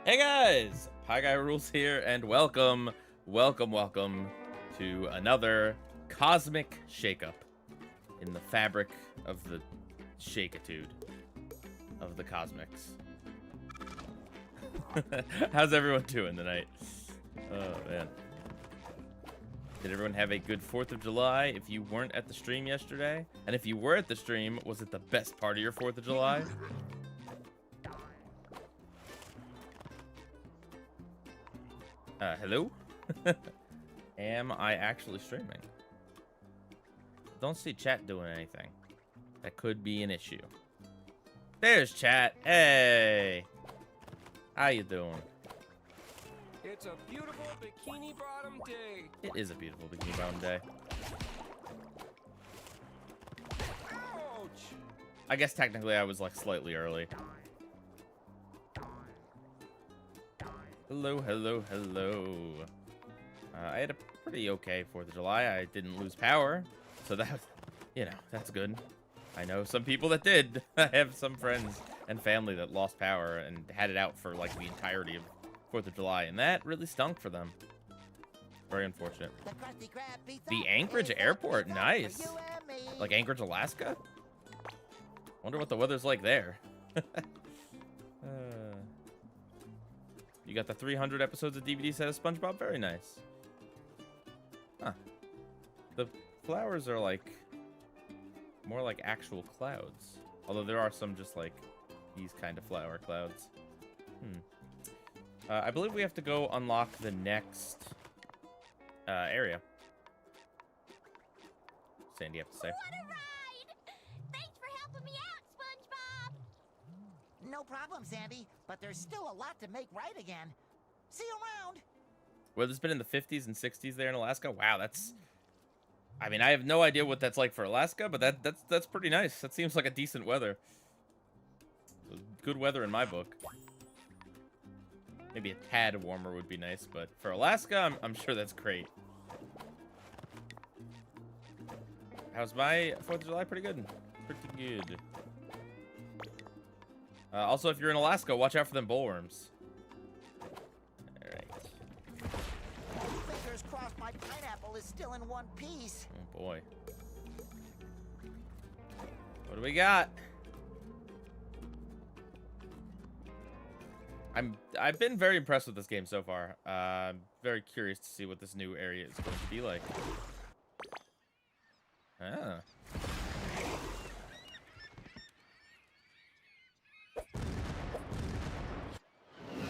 Hey guys, PIEGUYRULZ here, and welcome to another cosmic shakeup in the fabric of the shakeitude of the cosmics. How's everyone doing tonight? Oh man. Did everyone have a good 4th of July if you weren't at the stream yesterday? And if you were at the stream, was it the best part of your 4th of July? Hello? Am I actually streaming? Don't see chat doing anything. That could be an issue. There's chat. Hey! How you doing? It's a beautiful bikini bottom day. It is a beautiful bikini bottom day. Ouch! I guess technically I was like slightly early. Hello, hello, hello. I had a pretty okay 4th of July. I didn't lose power, so that, you know, that's good. I know some people that did. I have some friends and family that lost power and had it out for like the entirety of 4th of July, and that really stunk for them. Very unfortunate. The Anchorage Airport, nice. Like Anchorage, Alaska? Wonder what the weather's like there. You got the 300 episodes of DVD set of SpongeBob? Very nice. Huh. The flowers are like more like actual clouds. Although there are some just like these kind of flower clouds. I believe we have to go unlock the next area. Sandy, you have to say. What a ride! Thanks for helping me out, SpongeBob! No problem, Sandy, but there's still a lot to make right again. See you around! Well, it's been in the 50s and 60s there in Alaska. Wow, that's... I mean, I have no idea what that's like for Alaska, but that's pretty nice. That seems like a decent weather. Good weather in my book. Maybe a tad warmer would be nice, but for Alaska, I'm sure that's great. How's my 4th of July? Pretty good. Pretty good. Also, if you're in Alaska, watch out for them bullworms. Alright. Fingers crossed my pineapple is still in one piece. Oh boy. What do we got? I've been very impressed with this game so far. I'm very curious to see what this new area is going to be like. Ah.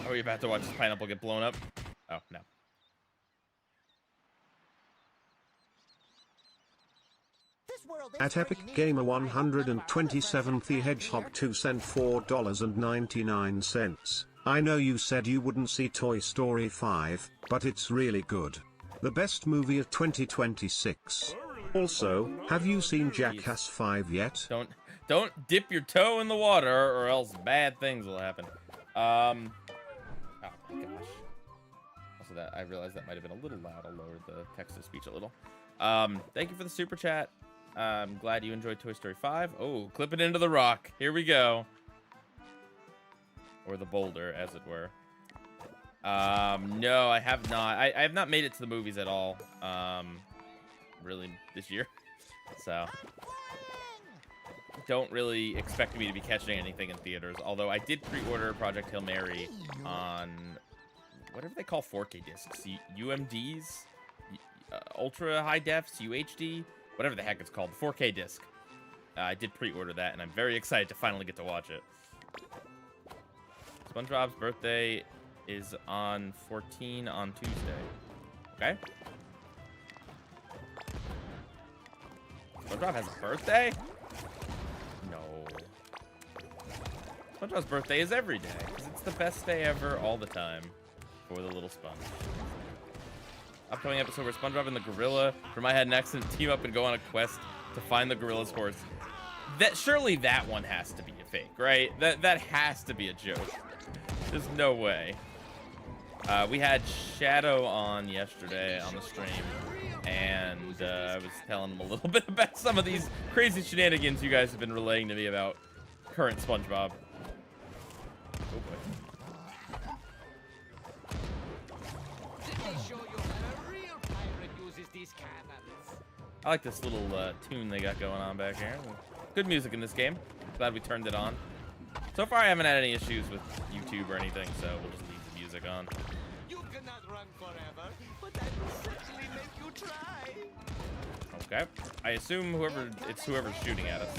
Are we about to watch this pineapple get blown up? Oh, no. At Epic Gamer 127th, the Hedgehog 2 sent $4.99. I know you said you wouldn't see Toy Story 5, but it's really good. The best movie of 2026. Also, have you seen Jackass 5 yet? Don't dip your toe in the water or else bad things will happen. Oh my gosh. Also that I realized that might have been a little loud. I'll lower the text-to-speech a little. Thank you for the super chat. I'm glad you enjoyed Toy Story 5. Oh, clip it into the rock. Here we go. Or the boulder, as it were. No, I have not. I have not made it to the movies at all. Really, this year. So, don't really expect me to be catching anything in theaters. Although I did pre-order Project Hail Mary on whatever they call 4K discs. UMDs? Ultra High Defs? UHD? Whatever the heck it's called. 4K disc. I did pre-order that, and I'm very excited to finally get to watch it. SpongeBob's birthday is on 14 on Tuesday. Okay. SpongeBob has a birthday? No. SpongeBob's birthday is every day, because it's the best day ever all the time for the little sponge. Upcoming episode where SpongeBob and the gorilla from I Had an Accident team up and go on a quest to find the gorilla's horse. Surely that one has to be a fake, right? That has to be a joke. There's no way. We had Shadow on yesterday on the stream, and I was telling him a little bit about some of these crazy shenanigans you guys have been relaying to me about current SpongeBob. Oh boy. I like this little tune they got going on back here. Good music in this game. Glad we turned it on. So far, I haven't had any issues with YouTube or anything, so we'll just leave the music on. You cannot run forever, but I will certainly make you try. Okay. I assume it's whoever's shooting at us.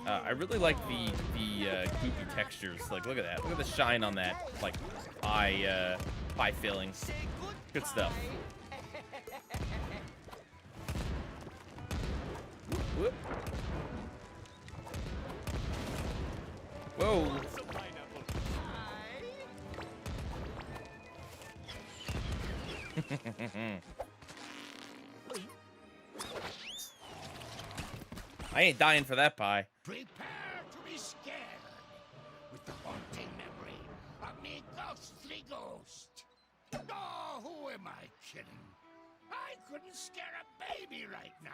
I really like the goopy textures. Like, look at that. Look at the shine on that, like, pie filling. Good stuff. Whoop. Whoa. I ain't dying for that pie. Prepare to be scared with the haunting memory of me ghostly ghost. Oh, who am I kidding? I couldn't scare a baby right now.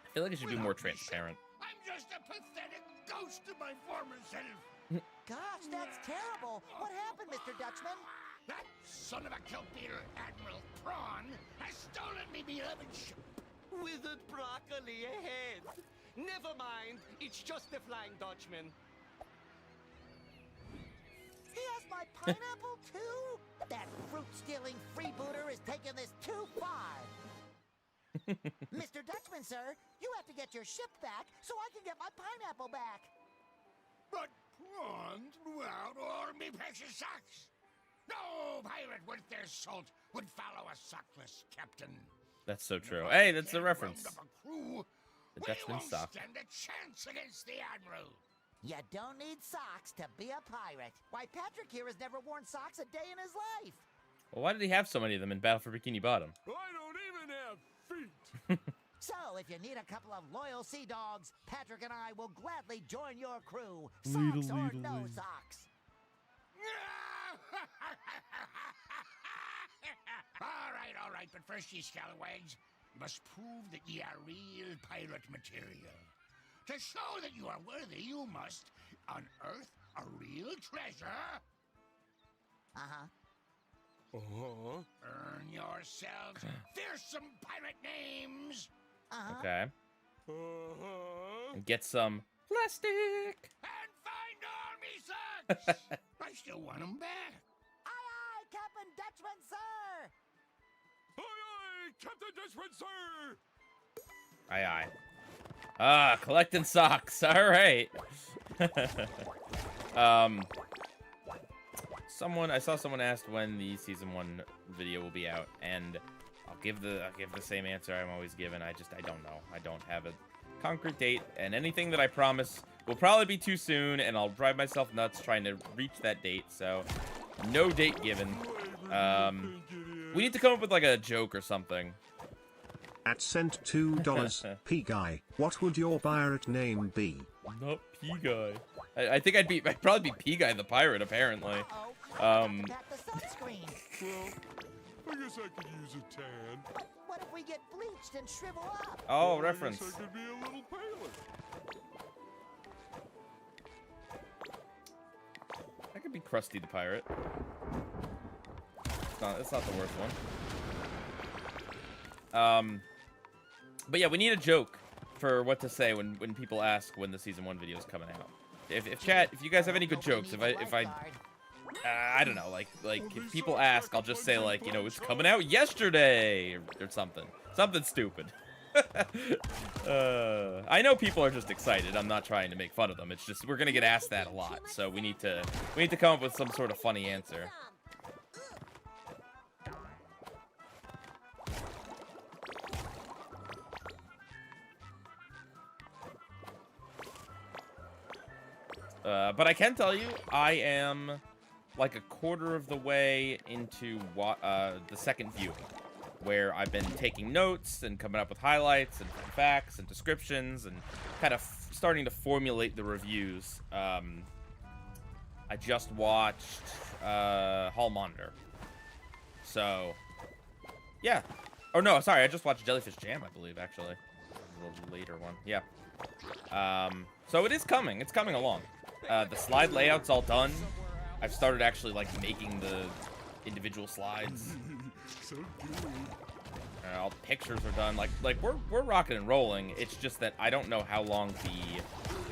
I feel like it should be more transparent. I'm just a pathetic ghost of my former self. Gosh, that's terrible. What happened, Mr. Dutchman? That son of a kelpie Admiral Prawn has stolen me beloved ship. Withered broccoli ahead. Never mind, it's just a Flying Dutchman. He has my pineapple, too? That fruit-stealing freebooter is taking this too far. Mr. Dutchman, sir, you have to get your ship back so I can get my pineapple back. But prawns out or me precious socks. No pirate worth their salt would follow a sockless captain. That's so true. Hey, that's the reference. Round up a crew, The we Dutchman won't sock. stand a chance against the Admiral. You don't need socks to be a pirate. Why, Patrick here has never worn socks a day in his life. Well, why did he have so many of them in Battle for Bikini Bottom? I don't even have feet. So, if you need a couple of loyal sea dogs, Patrick and I will gladly join your crew. Socks or no socks. All right, but first, ye scalawags, must prove that ye are real pirate material. To show that you are worthy, you must unearth a real treasure. Uh-huh. Earn yourselves fearsome pirate names. Uh-huh. Okay. And get some plastic. And find all me socks. I still want them back. Aye, aye, Captain Dutchman, sir! Aye, Captain Dutchman, sir! Aye, aye. Ah, collecting socks. All right. I saw someone asked when the season 1 video will be out, and I'll give the same answer I'm always given. I don't know. I don't have a concrete date, and anything that I promise will probably be too soon, and I'll drive myself nuts trying to reach that date. So, no date given. We need to come up with like a joke or something. At sent $2, P guy. What would your pirate name be? Not P guy. I think I'd probably be P guy the pirate apparently. Attack the sunscreen. Well, I guess I could use a tan. What if we get bleached and shrivel up? Oh, Well, reference. I guess I could be a little paler. I could be Krusty the pirate. It's not the worst one. But yeah, we need a joke for what to say when people ask when the season 1 video is coming out. If you guys have any good jokes, I don't know, like if people ask, I'll just say like, you know, it's coming out yesterday or something stupid. I know people are just excited. I'm not trying to make fun of them. It's just we're gonna get asked that a lot, so we need to come up with some sort of funny answer. But I can tell you, I am like a quarter of the way into the second viewing, where I've been taking notes and coming up with highlights and facts and descriptions and kind of starting to formulate the reviews. I just watched Hall Monitor. So, yeah. Oh, no, sorry, I just watched Jellyfish Jam, I believe, actually. A little later one, yeah. So it is coming. It's coming along. The slide layout's all done. I've started actually like making the individual slides. All the pictures are done. Like we're rocking and rolling. It's just that I don't know how long the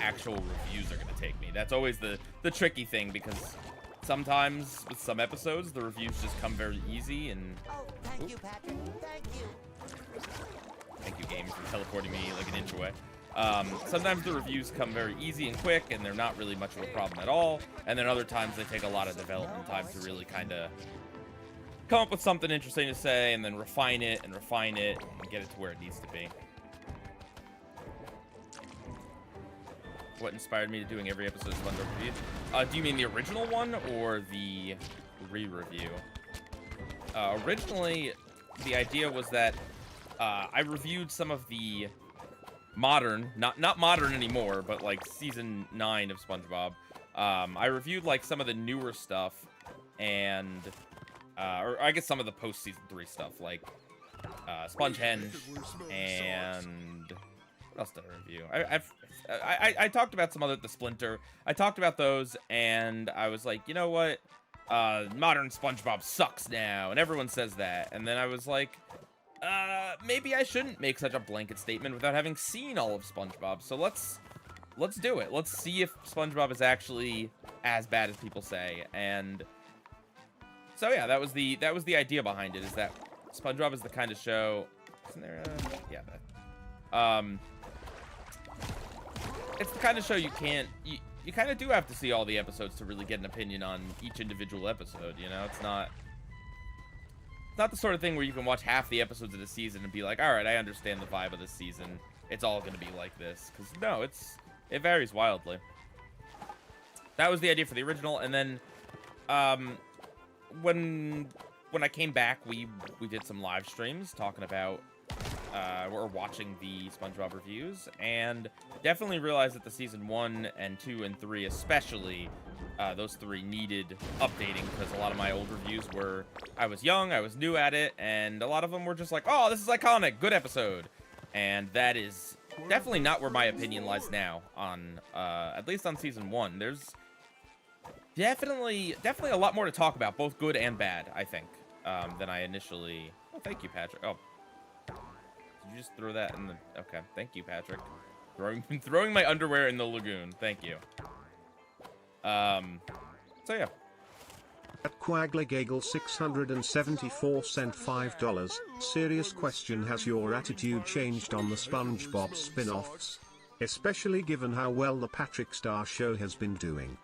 actual reviews are gonna take me. That's always the tricky thing, because sometimes with some episodes the reviews just come very easy and. Oh, thank you, Patrick. Thank you. Thank you, game, for teleporting me like an inch away. Sometimes the reviews come very easy and quick, and they're not really much of a problem at all. And then other times they take a lot of development time to really kind of come up with something interesting to say, and then refine it, and get it to where it needs to be. What inspired me to doing every episode of SpongeBob review? Do you mean the original one or the re-review? Originally, the idea was that I reviewed some of the modern, not modern anymore, but like season 9 of SpongeBob. I reviewed like some of the newer stuff, and or I guess some of the post-season 3 stuff, like Spongehenge, and what else did I review? I talked about some other, the Splinter. I talked about those, and I was like, you know what? Modern SpongeBob sucks now, and everyone says that. And then I was like, maybe I shouldn't make such a blanket statement without having seen all of SpongeBob. So let's do it. Let's see if SpongeBob is actually as bad as people say. And so yeah, that was the idea behind it. Is that SpongeBob is the kind of show? Isn't there a, yeah, that, it's the kind of show you kind of do have to see all the episodes to really get an opinion on each individual episode. You know, it's not the sort of thing where you can watch half the episodes of the season and be like, all right, I understand the vibe of this season. It's all going to be like this. Because, no, it varies wildly. That was the idea for the original. And then, when I came back, we did some live streams talking about, or watching the SpongeBob reviews. And definitely realized that the season 1 and 2 and 3 especially, those 3 needed updating, because a lot of my old reviews were, I was young, I was new at it, and a lot of them were just like, oh, this is iconic, good episode. And that is definitely not where my opinion lies now on, at least on season 1. There's definitely a lot more to talk about, both good and bad, I think, than I initially. Oh, thank you, Patrick. Oh, did you just throw that in the? Okay, thank you, Patrick. Throwing my underwear in the lagoon. Thank you. So yeah. At Quagligagel 674 sent $5. Serious question: has your attitude changed on the SpongeBob spin-offs? Especially given how well the Patrick Star show has been doing.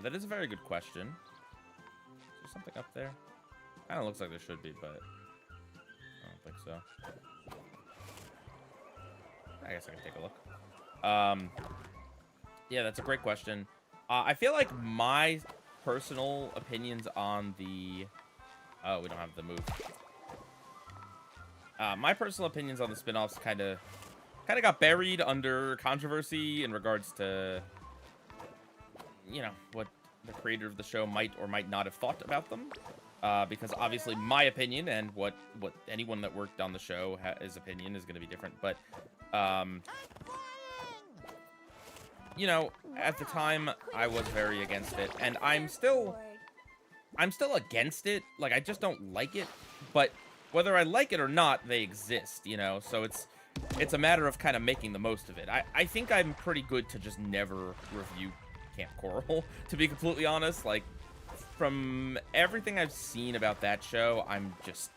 That is a very good question. Is there something up there? Kinda looks like there should be, but I don't think so. I guess I can take a look. Yeah, that's a great question. I feel like my personal opinions on the... Oh, we don't have the move. My personal opinions on the spin-offs kind of got buried under controversy in regards to, you know, what the creator of the show might or might not have thought about them. Because obviously my opinion and what anyone that worked on the show his opinion is going to be different. But, you know, at the time I was very against it, and I'm still against it. Like, I just don't like it, but whether I like it or not, they exist, you know? So it's a matter of kind of making the most of it. I think I'm pretty good to just never review Camp Coral, to be completely honest. Like, from everything I've seen about that show, I'm just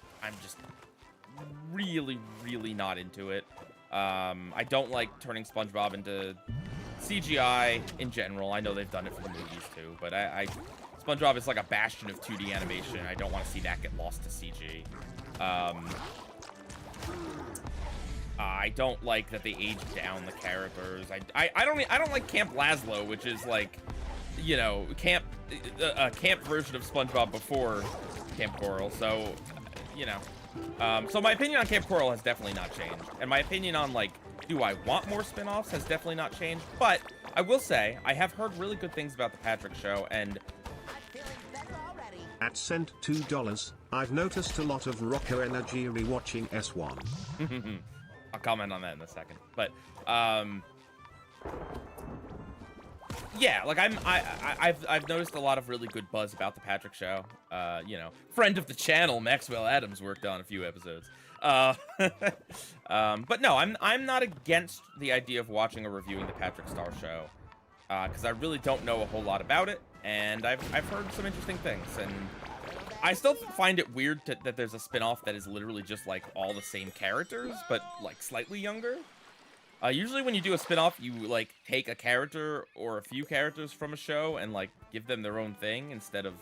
really, really not into it. I don't like turning SpongeBob into CGI in general. I know they've done it for the movies too, but SpongeBob is like a bastion of 2D animation. I don't want to see that get lost to CG. I don't like that they aged down the characters. I don't like Camp Lazlo, which is like, you know, a camp version of SpongeBob before Camp Coral. So, you know, so my opinion on Camp Coral has definitely not changed, and my opinion on, like, do I want more spin-offs has definitely not changed. But I will say I have heard really good things about the Patrick show, and at sent $2, I've noticed a lot of Rocker energy rewatching S1. I'll comment on that in a second. But Yeah, like I've noticed a lot of really good buzz about the Patrick show. You know, friend of the channel, Maxwell Adams, worked on a few episodes. But no, I'm not against the idea of watching or reviewing the Patrick Star show, because I really don't know a whole lot about it, and I've heard some interesting things, and I still find it weird that there's a spin-off that is literally just like all the same characters, but like slightly younger. Usually when you do a spin-off, you like take a character or a few characters from a show and like give them their own thing instead of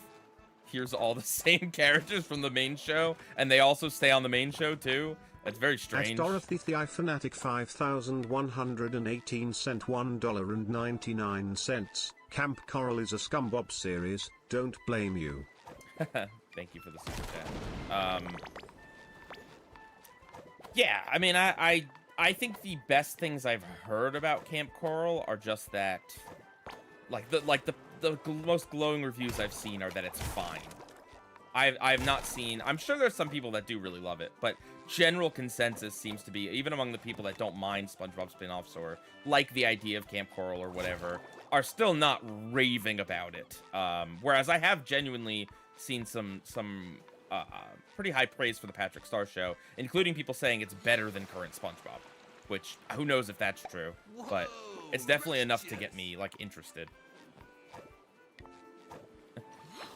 here's all the same characters from the main show and they also stay on the main show too. It's very strange. At Dorothy the Fanatic 5118 sent $1.99. Camp Coral is a SpongeBob series, don't blame you. Thank you for the super chat. Yeah, I mean, I think the best things I've heard about Camp Coral are just that, the most glowing reviews I've seen are that it's fine. I've not seen, I'm sure there's some people that do really love it, but general consensus seems to be, even among the people that don't mind SpongeBob spin-offs or like the idea of Camp Coral or whatever, are still not raving about it. Whereas I have genuinely seen some pretty high praise for the Patrick Star show, including people saying it's better than current SpongeBob, which who knows if that's true, but it's definitely enough to get me like interested.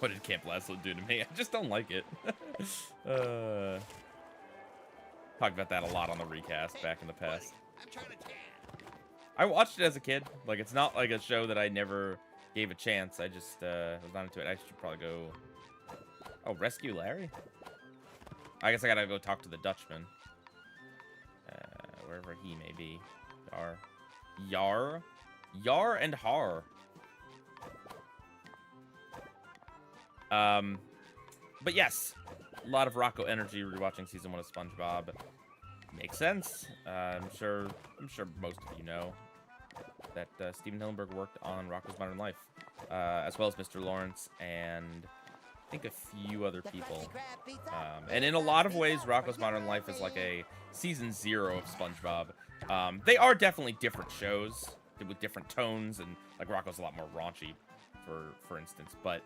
What did Camp Laszlo do to me? I just don't like it. Talked about that a lot on the recast back in the past. I watched it as a kid. Like, it's not like a show that I never gave a chance. I just was not into it. I should probably go... Oh, Rescue Larry? I guess I gotta go talk to the Dutchman. Wherever he may be. Yar and Har. But yes, a lot of Rocco energy rewatching season 1 of SpongeBob. Makes sense. I'm sure most of you know that Steven Hillenburg worked on Rocco's Modern Life, as well as Mr. Lawrence and I think a few other people. And in a lot of ways, Rocco's Modern Life is like a season 0 of SpongeBob. They are definitely different shows with different tones, and like Rocco's a lot more raunchy, for instance. But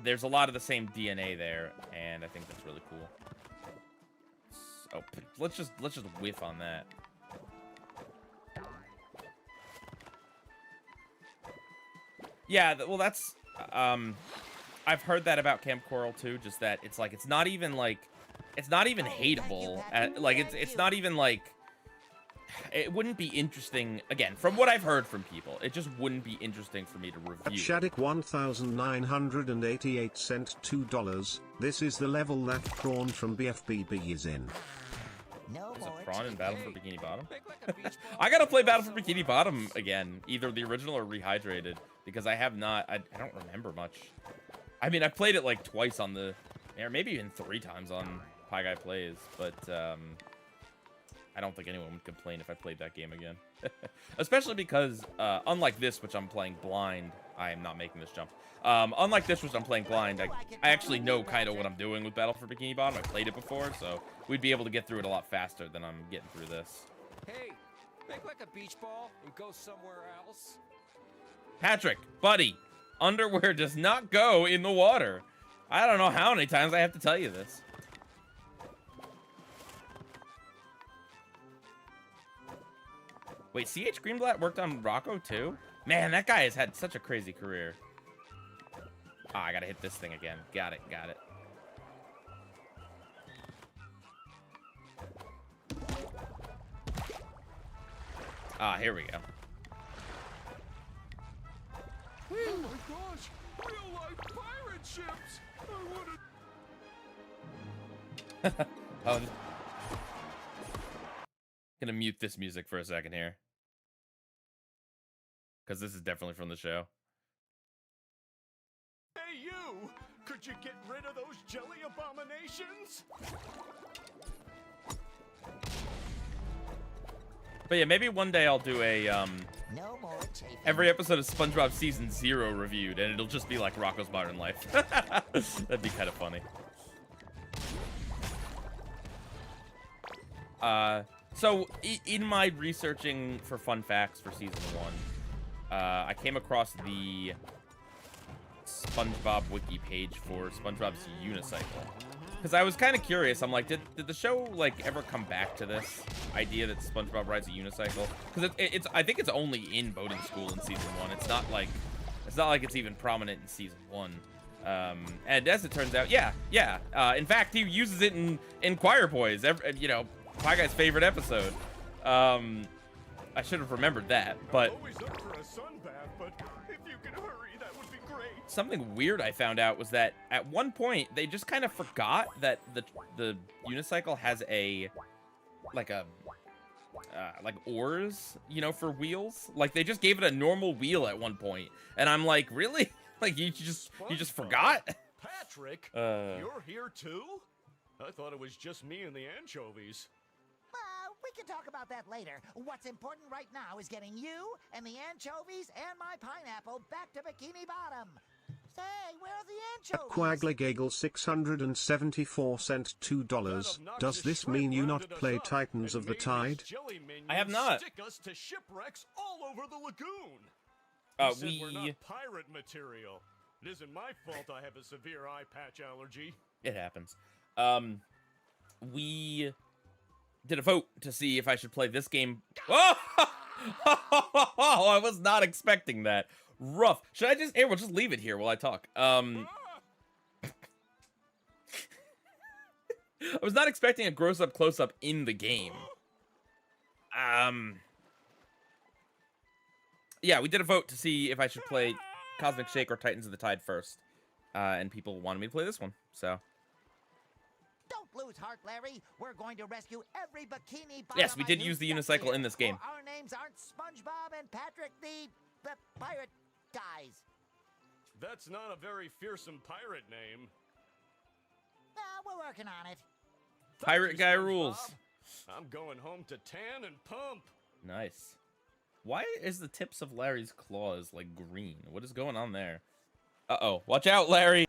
there's a lot of the same DNA there, and I think that's really cool. Oh, let's just whiff on that. Yeah, well, that's I've heard that about Camp Coral too. Just that it's like it's not even hateable. It's not even like it wouldn't be interesting. Again, from what I've heard from people, it just wouldn't be interesting for me to review. Shadik 1988 sent $2. This is the level that Prawn from BFBB is in. Is it Prawn in Battle for Bikini Bottom? I gotta play Battle for Bikini Bottom again, either the original or rehydrated, because I have not. I don't remember much. I mean, I played it like twice on the, or maybe even 3 times on Pie Guy Plays, but I don't think anyone would complain if I played that game again. Especially because, unlike this, which I'm playing blind, I am not making this jump. Unlike this, which I'm playing blind, I actually know kind of what I'm doing with Battle for Bikini Bottom. I played it before, so we'd be able to get through it a lot faster than I'm getting through this. Hey, make like a beach ball and go somewhere else. Patrick, buddy, underwear does not go in the water. I don't know how many times I have to tell you this. Wait, C.H. Greenblatt worked on Rocco too? Man, that guy has had such a crazy career. Ah, I gotta hit this thing again. Got it. Ah, here we go. Oh my gosh, real life pirate ships. I wanna... Oh, gonna mute this music for a second here, because this is definitely from the show. Hey you, could you get rid of those jelly abominations? But yeah, maybe one day I'll do a No more chafing. every episode of SpongeBob season 0 reviewed, and it'll just be like Rocco's Modern Life. That'd be kind of funny. So, in my researching for fun facts for Season 1, I came across the SpongeBob wiki page for SpongeBob's unicycle. Because I was kind of curious. I'm like, did the show, like, ever come back to this idea that SpongeBob rides a unicycle? Because I think it's only in boating school in Season 1. It's not like it's even prominent in Season 1. And as it turns out, yeah. In fact, he uses it in Choir Boys, you know, Pie Guy's favorite episode. I should have remembered that, but Always up for a sunbath, but if you can hurry, that would be great. something weird I found out was that at one point they just kind of forgot that the unicycle has like oars, you know, for wheels. Like they just gave it a normal wheel at one point, and I'm like, really? Like you just forgot? Patrick, Uh. you're here too? I thought it was just me and the anchovies. We can talk about that later. What's important right now is getting you and the anchovies and my pineapple back to Bikini Bottom. Say, where are the anchovies? Quaglegagel 674 cent $2. Does this mean you not play Titans of the Tide? I have not. Stick us to shipwrecks all over the lagoon. We're not pirate material. It isn't my fault I have a severe eye patch allergy. It happens. We did a vote to see if I should play this game. Oh! I was not expecting that. Rough. Should I just... Here, we'll just leave it here while I talk. I was not expecting a gross-up, close-up in the game. Yeah, we did a vote to see if I should play Cosmic Shake or Titans of the Tide first. And people wanted me to play this one, so... Don't lose heart, Larry. We're going to rescue every Bikini Bottom. Yes, we did use the unicycle in this game. Our names aren't SpongeBob and Patrick, the pirate guys. That's not a very fearsome pirate name. We're working on it. Pirate Thank you, guy SpongeBob. rules. I'm going home to tan and pump. Nice. Why is the tips of Larry's claws, like, green? What is going on there? Uh-oh. Watch out, Larry!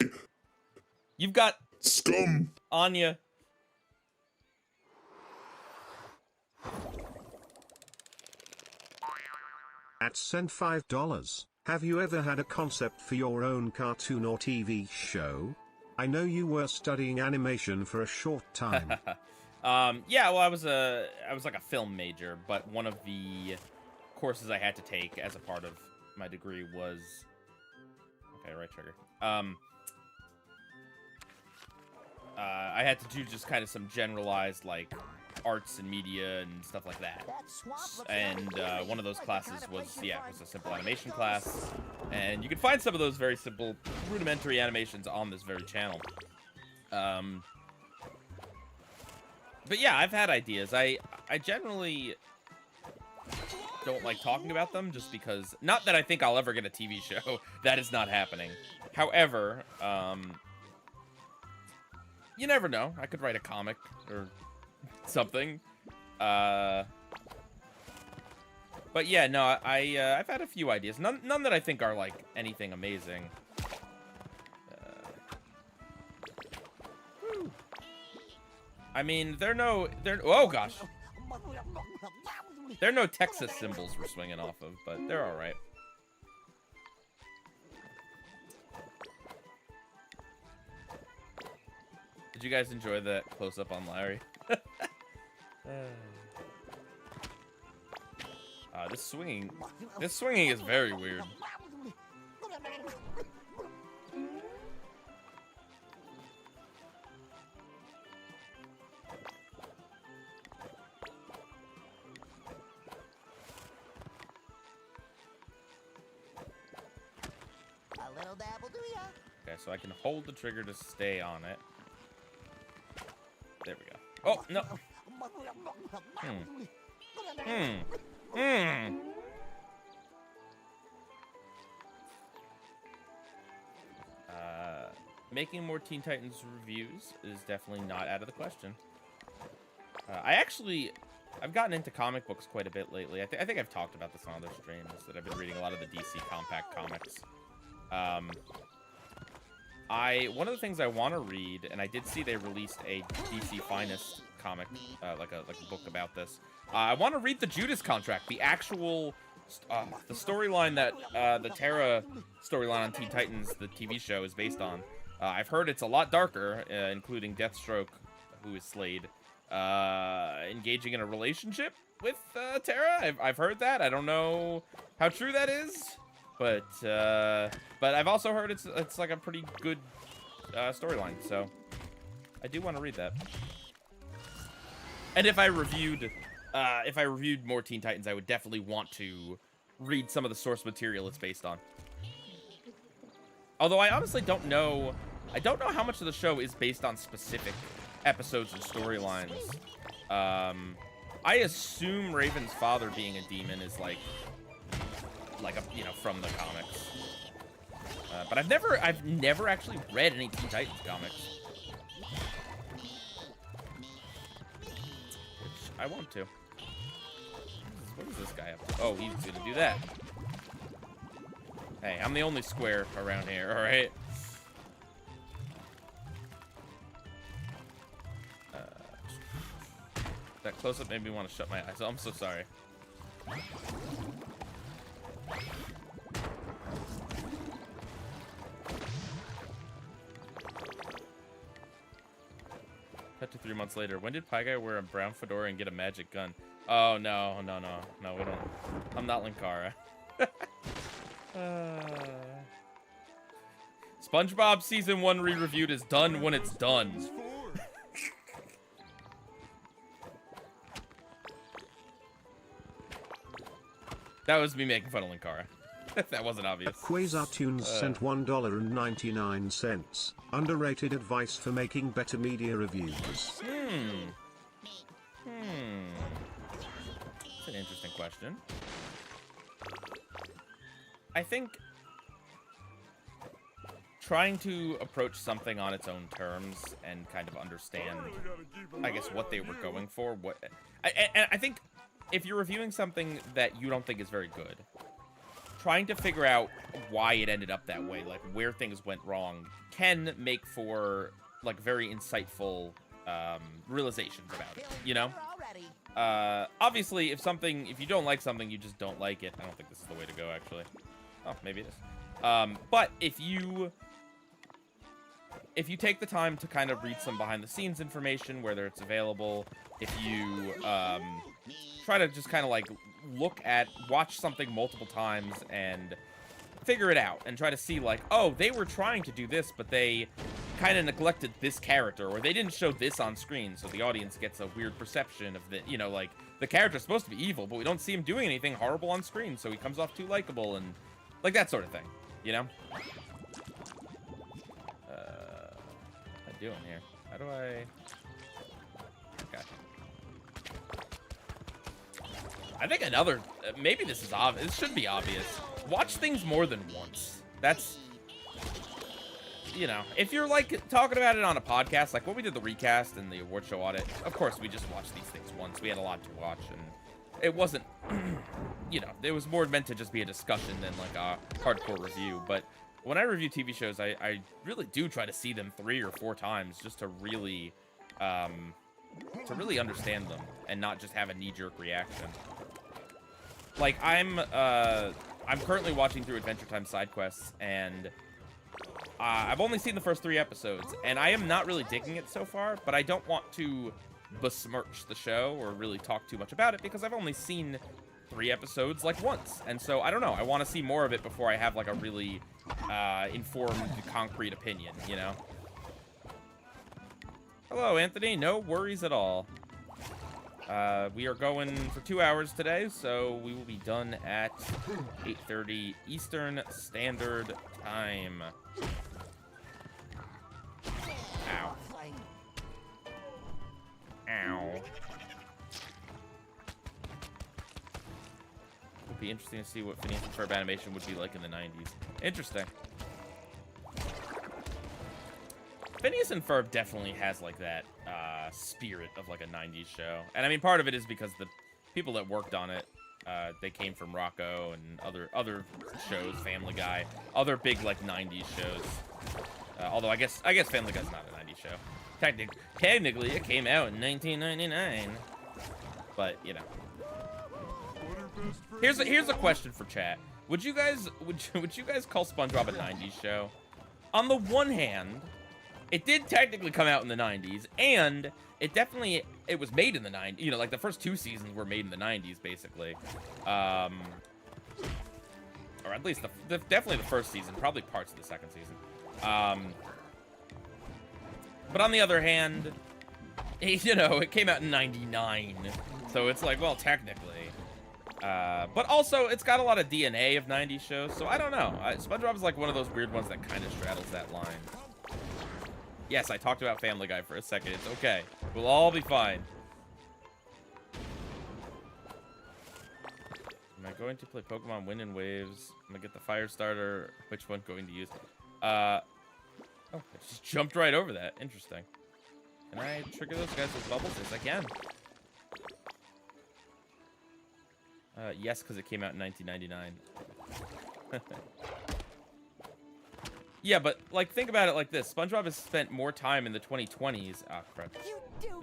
You've got... Scum! on ya. At send $5. Have you ever had a concept for your own cartoon or TV show? I know you were studying animation for a short time. Yeah, well, I was like a film major, but one of the courses I had to take as a part of my degree was... Okay, right trigger. I had to do just kind of some generalized, like, arts and media and stuff like that. And one of those classes was a simple animation class. And you can find some of those very simple, rudimentary animations on this very channel. But yeah, I've had ideas. I generally don't like talking about them just because... Not that I think I'll ever get a TV show. That is not happening. However, you never know. I could write a comic or something. But yeah, no, I've had a few ideas. None that I think are like anything amazing. I mean, oh gosh. There are no Texas symbols we're swinging off of, but they're all right. Did you guys enjoy that close-up on Larry? This swinging is very weird. A little dab will do ya. Okay, so I can hold the trigger to stay on it. There we go. Oh, no. Making more Teen Titans reviews is definitely not out of the question. I've gotten into comic books quite a bit lately. I think I've talked about this on other streams, that I've been reading a lot of the DC Compact comics. One of the things I want to read, and I did see they released a DC Finest comic, like a book about this. I want to read the Judas Contract, the actual, the storyline that the Terra storyline on Teen Titans, the TV show, is based on. I've heard it's a lot darker, including Deathstroke, who is Slade, engaging in a relationship with Terra. I've heard that. I don't know how true that is, but I've also heard it's like a pretty good storyline. So I do want to read that. And if I reviewed more Teen Titans, I would definitely want to read some of the source material it's based on. Although I honestly don't know. I don't know how much of the show is based on specific episodes and storylines. I assume Raven's father being a demon is like a, you know, from the comics. But I've never actually read any Teen Titans comics, which I want to. What is this guy up to? Oh, he's gonna do that. Hey, I'm the only square around here, all right? That close-up made me want to shut my eyes. I'm so sorry. Cut to 3 months later. When did Pie Guy wear a brown fedora and get a magic gun? Oh, no, we don't. I'm not Linkara. SpongeBob Season 1 re-reviewed is done when it's done. That was me making fun of Linkara. That wasn't obvious. Quasartunes sent $1.99. Underrated advice for making better media reviews. That's an interesting question. I think trying to approach something on its own terms and kind of understand, I guess, what they were going for. I think if you're reviewing something that you don't think is very good, trying to figure out why it ended up that way, like where things went wrong, can make for like very insightful realizations about it, you know? Obviously, if you don't like something, you just don't like it. I don't think this is the way to go, actually. Oh, maybe it is. But if you take the time to kind of read some behind-the-scenes information, whether it's available, if you try to just kind of like watch something multiple times and figure it out and try to see like, oh, they were trying to do this, but they kind of neglected this character, or they didn't show this on screen, so the audience gets a weird perception of the, you know, like the character's supposed to be evil, but we don't see him doing anything horrible on screen, so he comes off too likable, and like that sort of thing, you know? What am I doing here? How do I... Okay. I think another, maybe this is obvious, it should be obvious. Watch things more than once. That's, you know, if you're like talking about it on a podcast, like when we did the recast and the award show audit, of course we just watched these things once. We had a lot to watch, and it wasn't, you know, it was more meant to just be a discussion than like a hardcore review. But when I review TV shows, I really do try to see them 3 or 4 times just to really understand them and not just have a knee-jerk reaction. Like I'm currently watching through Adventure Time side quests, and I've only seen the first 3 episodes, and I am not really digging it so far, but I don't want to besmirch the show or really talk too much about it because I've only seen 3 episodes like once, and so I don't know, I want to see more of it before I have like a really informed, concrete opinion, you know? Hello, Anthony. No worries at all. We are going for 2 hours today, so we will be done at 8:30 Eastern Standard Time. Ow. Ow. Would be interesting to see what Phineas and Ferb animation would be like in the 90s. Interesting. Phineas and Ferb definitely has like that spirit of like a 90s show. And I mean, part of it is because the people that worked on it, they came from Rocco and other shows, Family Guy, other big like 90s shows. Although I guess Family Guy's not a 90s show. Technically, it came out in 1999. But you know, here's a question for chat. Would you guys call SpongeBob a 90s show? On the one hand, it did technically come out in the 90s, and it was made in the 90s. You know, like the first 2 seasons were made in the 90s, basically. Or at least definitely the first season, probably parts of the second season. But on the other hand, you know, it came out in 99, so it's like, well, technically. But also, it's got a lot of DNA of 90s shows, so I don't know. SpongeBob is like one of those weird ones that kind of straddles that line. Yes, I talked about Family Guy for a second. It's okay. We'll all be fine. Am I going to play Pokemon Wind and Waves? I'm gonna get the fire starter. Which one going to use? Oh, I just jumped right over that. Interesting. Can I trigger those guys with bubbles? Yes, I can. Yes, because it came out in 1999. Yeah, but, like, think about it like this. SpongeBob has spent more time in the 2020s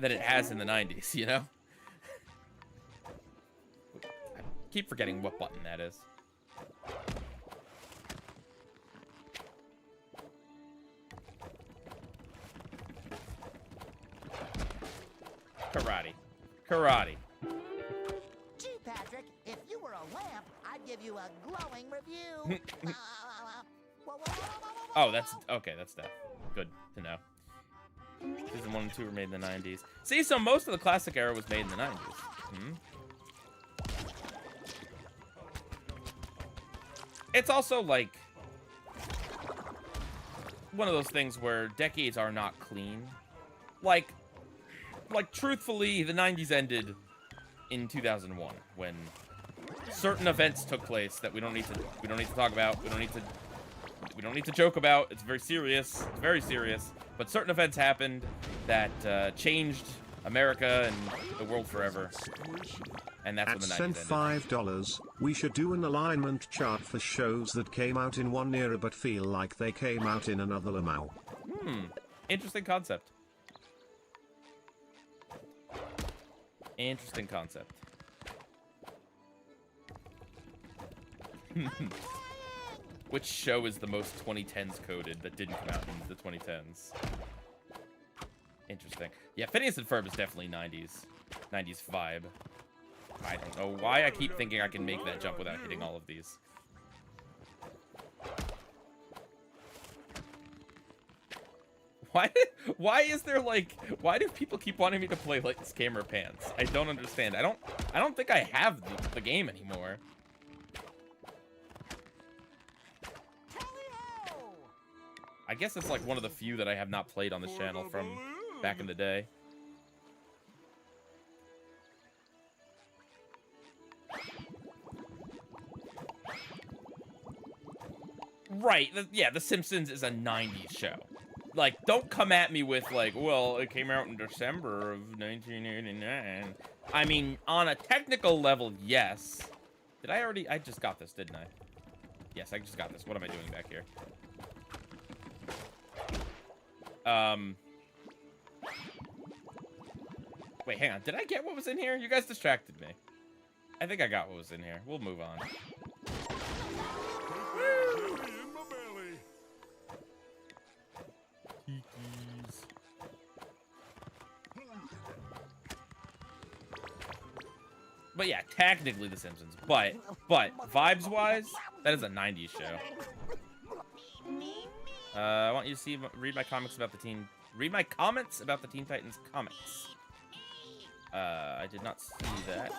than it has in the 90s, you know? I keep forgetting what button that is. Karate. Karate. Gee, Patrick, if you were a lamp, I'd give you a glowing review. Oh, that's okay. That's that. Good to know. Season 1 and 2 were made in the 90s. See, so most of the classic era was made in the 90s. It's also like one of those things where decades are not clean. Like truthfully, the 90s ended in 2001 when certain events took place that we don't need to talk about. We don't need to joke about. It's very serious. It's very serious. But certain events happened that changed America and the world forever. And that's when the 90s ended. $5, we should do an alignment chart for shows that came out in one era but feel like they came out in another lamau. Interesting concept. Interesting concept. Which show is the most 2010s coded that didn't come out in the 2010s? Interesting. Yeah, Phineas and Ferb is definitely 90s vibe. I don't know why I keep thinking I can make that jump without hitting all of these. Why is there like, why do people keep wanting me to play Lights Camera Pants? I don't understand. I don't think I have the game anymore. I guess it's like one of the few that I have not played on this channel from back in the day. Right, yeah, The Simpsons is a 90s show. Like, don't come at me with, like, well, it came out in December of 1989. I mean, on a technical level, yes. I just got this, didn't I? Yes, I just got this. What am I doing back here? Wait, hang on. Did I get what was in here? You guys distracted me. I think I got what was in here. We'll move on. But yeah, technically The Simpsons. But vibes-wise, that is a 90s show. I want you to read my comments about the Teen Titans comics. I did not see that.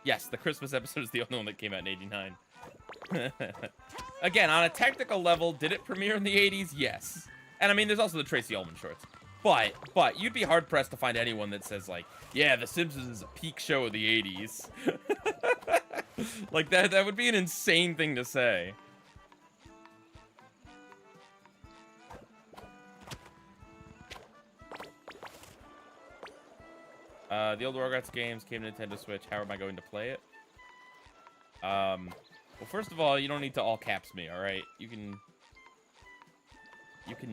Yes, the Christmas episode is the only one that came out in 89. Again, on a technical level, did it premiere in the 80s? Yes. And I mean, there's also the Tracy Ullman shorts. But you'd be hard-pressed to find anyone that says, like, yeah, The Simpsons is a peak show of the 80s. Like, that would be an insane thing to say. The old Rugrats games came to Nintendo Switch. How am I going to play it? Well, first of all, you don't need to all caps me, alright? You can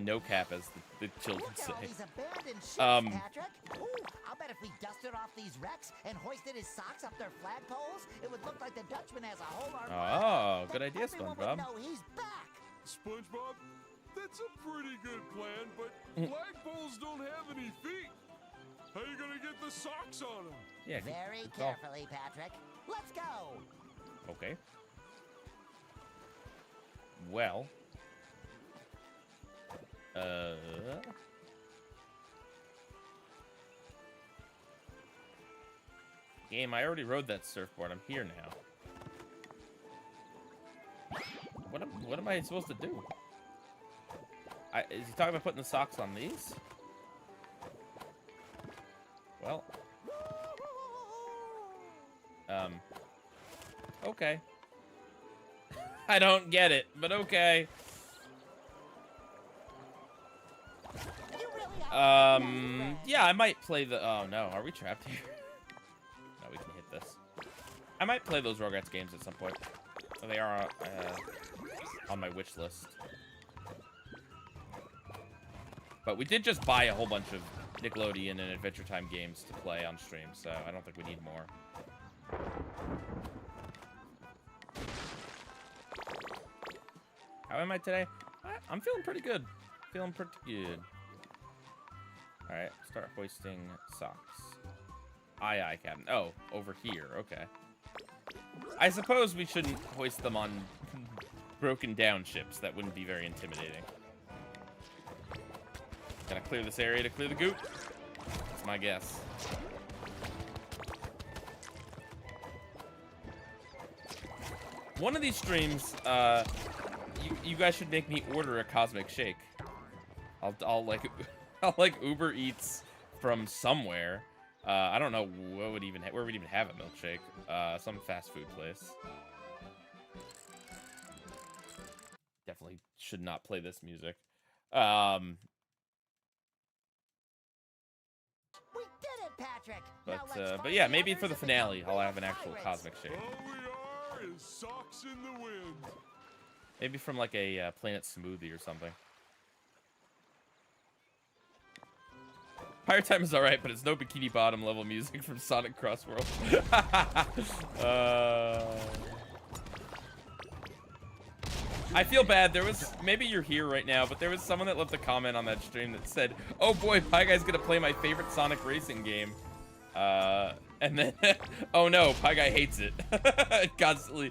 no cap, as the children say. Look at all these abandoned ships, Patrick. Ooh, I'll bet if we dusted off these wrecks and hoisted his socks up their flagpoles, it would look like the Dutchman has a whole army. Oh, good idea, Everyone would SpongeBob. know he's back. SpongeBob, that's a pretty good plan, but flagpoles don't have any feet. How you gonna get the socks on them? Yeah. Very good call. carefully, Patrick. Let's go. Okay. Well. Game, I already rode that surfboard. I'm here now. What am I supposed to do? Is he talking about putting the socks on these? Well. Okay. I don't get it, but okay. Yeah, I might play the... Oh, no. Are we trapped here? No, we can hit this. I might play those Rugrats games at some point. They are on my wish list. But we did just buy a whole bunch of Nickelodeon and Adventure Time games to play on stream, so I don't think we need more. How am I today? I'm feeling pretty good. Feeling pretty good. Alright, start hoisting socks. Aye, Captain. Oh, over here. Okay. I suppose we shouldn't hoist them on broken down ships. That wouldn't be very intimidating. Gonna clear this area to clear the goop. That's my guess. One of these streams, you guys should make me order a Cosmic Shake. I'll like Uber Eats from somewhere. I don't know where we'd even have a milkshake. Some fast food place. Definitely should not play this music. We did it, Patrick. But yeah, maybe for the finale, I'll have an actual Cosmic Shake. All we are is socks in the wind. Maybe from like a Planet Smoothie or something. Pirate Time is alright, but it's no Bikini Bottom level music from Sonic Crossworld. I feel bad. There was, maybe you're here right now, but there was someone that left a comment on that stream that said, "Oh boy, Pie Guy's gonna play my favorite Sonic racing game." And then, oh no, Pie Guy hates it. constantly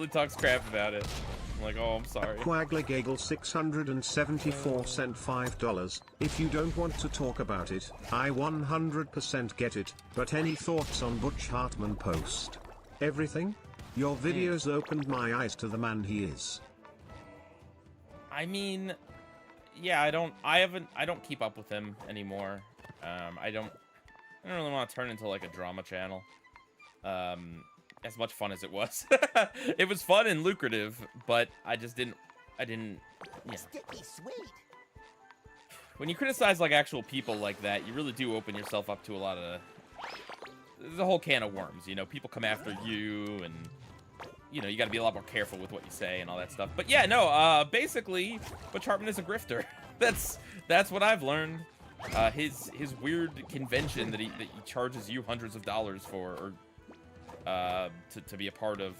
talks crap about it. I'm like, oh, I'm sorry. Quaglegagel 674 cent $5. If you don't want to talk about it, I 100% get it, but any thoughts on Butch Hartman post? Everything? Your videos opened my eyes to the man he is. I mean, yeah, I don't keep up with him anymore. I don't really want to turn into like a drama channel. As much fun as it was. It was fun and lucrative, but I didn't, yeah. Sticky sweet. When you criticize like actual people like that, you really do open yourself up to a lot of, there's a whole can of worms, you know, people come after you, and you know, you got to be a lot more careful with what you say and all that stuff. But yeah, no, basically, Butch Hartman is a grifter. That's what I've learned. His weird convention that he charges you hundreds of dollars for, or to be a part of.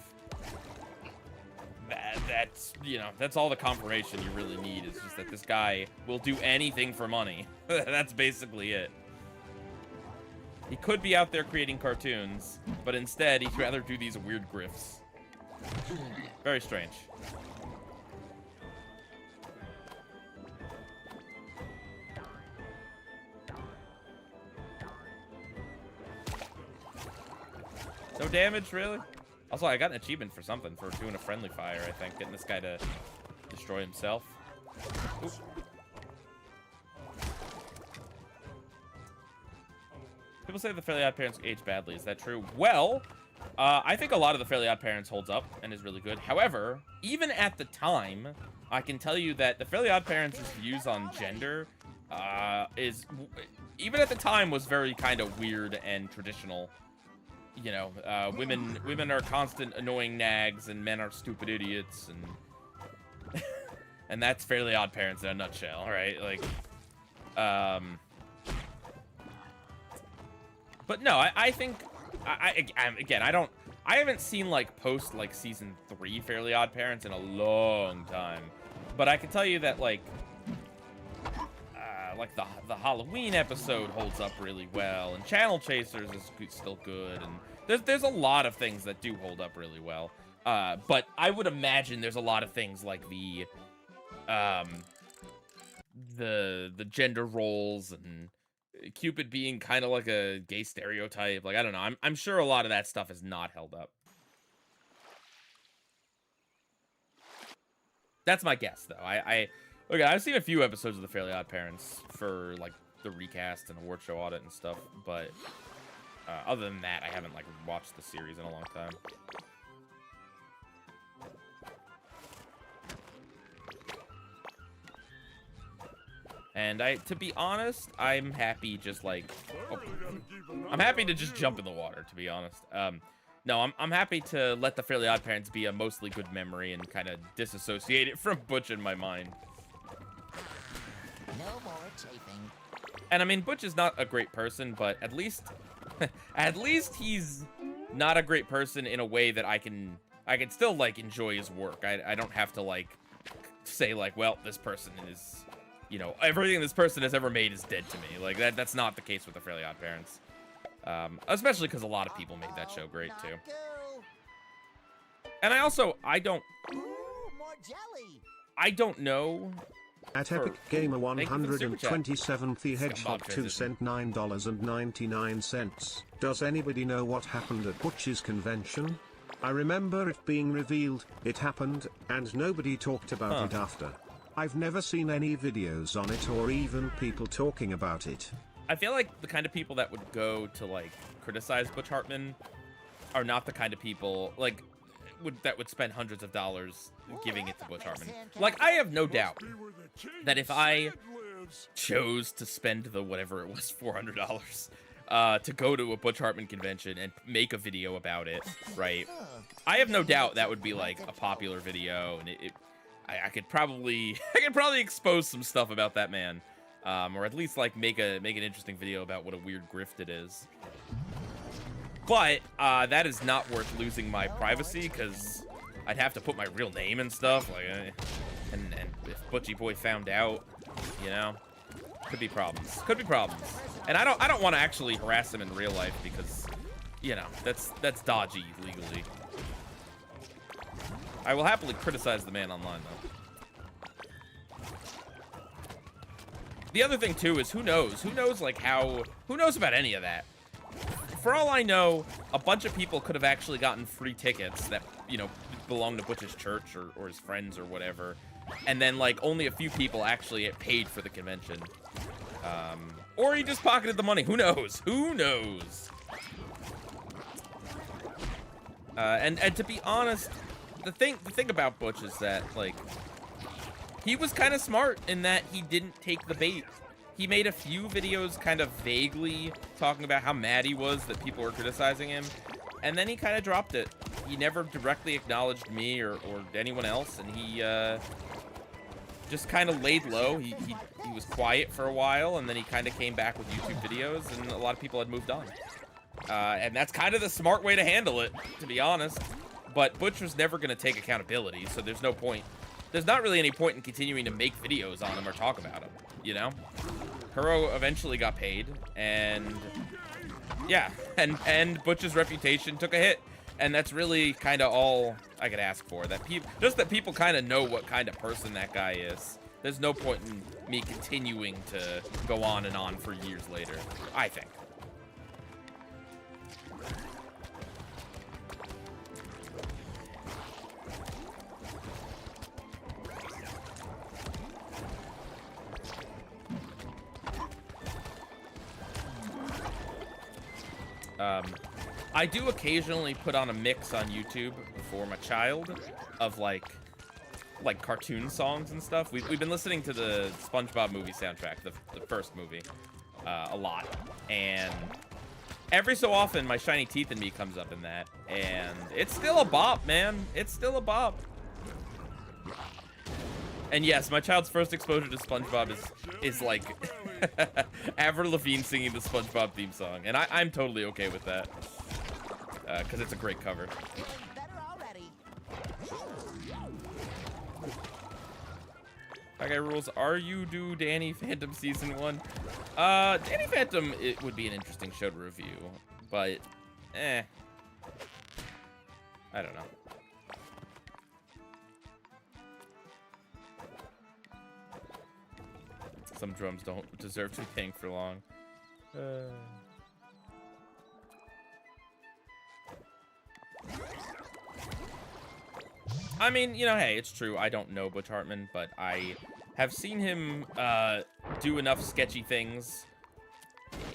That's, you know, that's all the confirmation you really need, is just that this guy will do anything for money. That's basically it. He could be out there creating cartoons, but instead he'd rather do these weird grifts. Very strange. No damage, really? Also, I got an achievement for something, for doing a friendly fire, I think. Getting this guy to destroy himself. Oop. People say the Fairly Odd Parents age badly. Is that true? Well, I think a lot of the Fairly Odd Parents holds up and is really good. However, even at the time, I can tell you that the Fairly Odd Parents' views on gender is, even at the time, was very kind of weird and traditional. You know, women are constant annoying nags, and men are stupid idiots, and and that's Fairly Odd Parents in a nutshell, right? Like, but no, I think, again, I haven't seen, like, post, like, season 3 Fairly Odd Parents in a long time, but I can tell you that, like the Halloween episode holds up really well, and Channel Chasers is still good, and there's a lot of things that do hold up really well. But I would imagine there's a lot of things like the gender roles and Cupid being kind of like a gay stereotype. Like, I don't know. I'm sure a lot of that stuff is not held up. That's my guess, though. Okay, I've seen a few episodes of The Fairly Odd Parents for, like, the recast and award show audit and stuff, but other than that, I haven't, like, watched the series in a long time. And to be honest, I'm happy just, like, I'm happy to just jump in the water, to be honest. No, I'm happy to let The Fairly Odd Parents be a mostly good memory and kind of disassociate it from Butch in my mind. No more chafing. And I mean, Butch is not a great person, but at least he's not a great person in a way that I can still, like, enjoy his work. I don't have to, like, say, like, well, this person is, you know, everything this person has ever made is dead to me. Like, that's not the case with The Fairly Odd Parents. Especially because a lot of people made that show great, too. And I don't... Ooh, more jelly. I don't know... At Epic Gamer 127th, the Hedgehog 2 cent $9.99. Does anybody know what happened at Butch's convention? I remember it being revealed, it happened, and nobody talked about it after. I've never seen any videos on it or even people talking about it. I feel like the kind of people that would go to, like, criticize Butch Hartman are not the kind of people, like, that would spend hundreds of dollars giving it to Butch Hartman. Like, I have no doubt that if I chose to spend the whatever it was, $400, to go to a Butch Hartman convention and make a video about it, right? I have no doubt that would be, like, a popular video, and I could probably expose some stuff about that man, or at least, like, make an interesting video about what a weird grift it is. But that is not worth losing my privacy, because I'd have to put my real name and stuff, like, and if Butchie Boy found out, you know, could be problems. Could be problems. And I don't want to actually harass him in real life, because, you know, that's dodgy legally. I will happily criticize the man online, though. The other thing too is who knows? Who knows, like, who knows about any of that? For all I know, a bunch of people could have actually gotten free tickets that, you know, belong to Butch's church or his friends or whatever. And then, like, only a few people actually paid for the convention. Or he just pocketed the money. Who knows? Who knows? And to be honest, the thing about Butch is that, like, he was kind of smart in that he didn't take the bait. He made a few videos kind of vaguely talking about how mad he was that people were criticizing him, and then he kind of dropped it. He never directly acknowledged me or anyone else, and he just kind of laid low. He was quiet for a while, and then he kind of came back with YouTube videos, and a lot of people had moved on. And that's kind of the smart way to handle it, to be honest. But Butch was never going to take accountability, so there's no point. There's not really any point in continuing to make videos on him or talk about him, you know? Kuro eventually got paid, and yeah, and Butch's reputation took a hit, and that's really kind of all I could ask for. That people kind of know what kind of person that guy is. There's no point in me continuing to go on and on for years later, I think. I do occasionally put on a mix on YouTube for my child of, like, like cartoon songs and stuff. We've been listening to the SpongeBob movie soundtrack, the first movie, a lot, and every so often my shiny teeth in me comes up in that, and it's still a bop, man. It's still a bop. And yes, my child's first exposure to SpongeBob is like Avril Lavigne singing the SpongeBob theme song, and I'm totally okay with that because it's a great cover. PIEGUYRULZ, are you due Danny Phantom Season 1? Danny Phantom, it would be an interesting show to review, but, I don't know. Some drums don't deserve to be paying for long. I mean, you know, hey, it's true. I don't know Butch Hartman, but I have seen him do enough sketchy things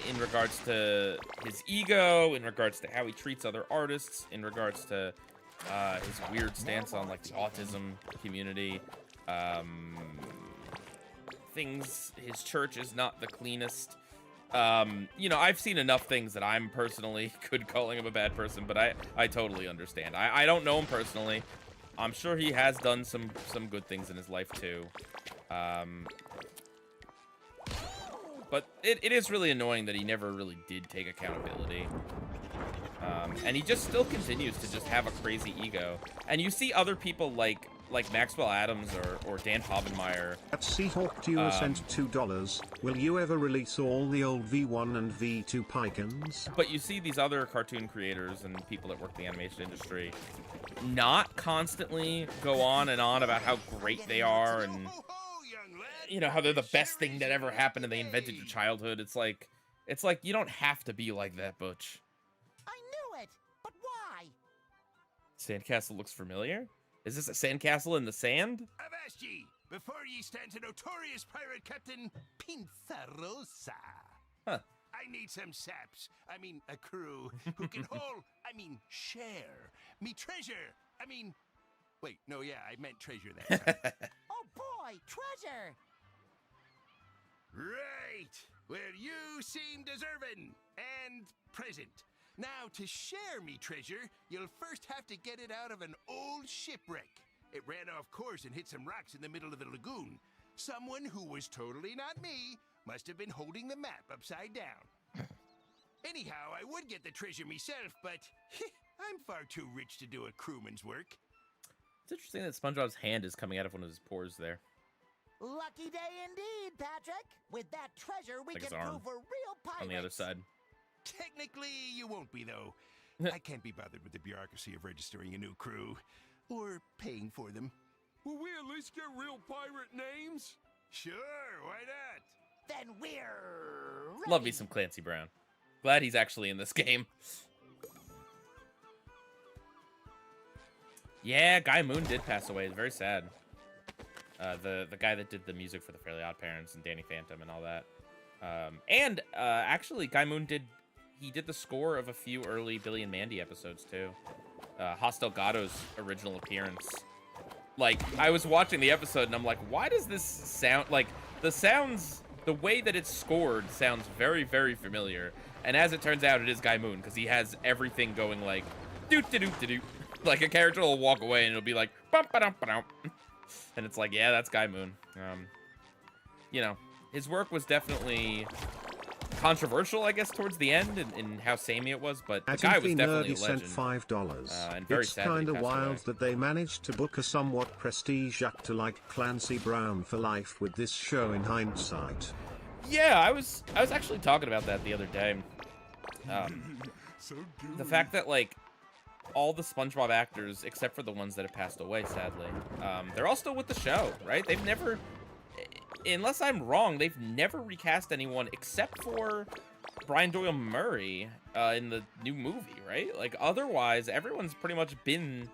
in regards to his ego, in regards to how he treats other artists, in regards to his weird stance on, like, the autism community. Things, his church is not the cleanest. You know, I've seen enough things that I'm personally could calling him a bad person, but I totally understand. I don't know him personally. I'm sure he has done some good things in his life too. But it is really annoying that he never really did take accountability. And he just still continues to just have a crazy ego. And you see other people like Maxwell Adams or Dan Povenmire. At Seahawk Duel sent $2. Will you ever release all the old V1 and V2 Pycons? But you see these other cartoon creators and people that work in the animation industry not constantly go on and on about how great they are and, you know, how they're the best thing that ever happened and they invented your childhood. It's like you don't have to be like that, Butch. I knew it, but why? Sandcastle looks familiar? Is this a sandcastle in the sand? Avast ye, before ye stands a notorious pirate captain, Pinzarosa. Huh. I need some saps, a crew, who can share me treasure. Wait, no, yeah, I meant treasure that time. Oh boy, treasure! Right, well, you seem deserving and present. Now, to share me treasure, you'll first have to get it out of an old shipwreck. It ran off course and hit some rocks in the middle of the lagoon. Someone who was totally not me must have been holding the map upside down. Anyhow, I would get the treasure myself, but I'm far too rich to do a crewman's work. It's interesting that SpongeBob's hand is coming out of one of his pores there. Lucky day indeed, Patrick. With that treasure, we Like his can arm prove we're real pirates. on the other side. Technically, you won't be, though. I can't be bothered with the bureaucracy of registering a new crew. Or paying for them. Will we at least get real pirate names? Sure, why not? Then we're ready. Love me some Clancy Brown. Glad he's actually in this game. Yeah, Guy Moon did pass away. It's very sad. The guy that did the music for the Fairly Odd Parents and Danny Phantom and all that. Actually, Guy Moon did the score of a few early Billy and Mandy episodes too. Hostel Gatto's original appearance. Like, I was watching the episode and I'm like, why does this sound like the way that it's scored sounds very, very familiar. And as it turns out, it is Guy Moon because he has everything going like doot doot doot doot. Like a character will walk away and it'll be like bum ba dum ba dum. And it's like, yeah, that's Guy Moon. You know, his work was definitely controversial, I guess, towards the end in how samey it was, but the guy was definitely a legend. Sent $5. And very it's sad that he kinda passed wild away. that they managed to book a somewhat prestige actor like Clancy Brown for life with this show in hindsight. Yeah, I was actually talking about that the other day. The fact that, like, all the SpongeBob actors, except for the ones that have passed away, sadly, they're all still with the show, right? They've never, unless I'm wrong, they've never recast anyone except for Brian Doyle Murray in the new movie, right? Like, otherwise, everyone's pretty much been,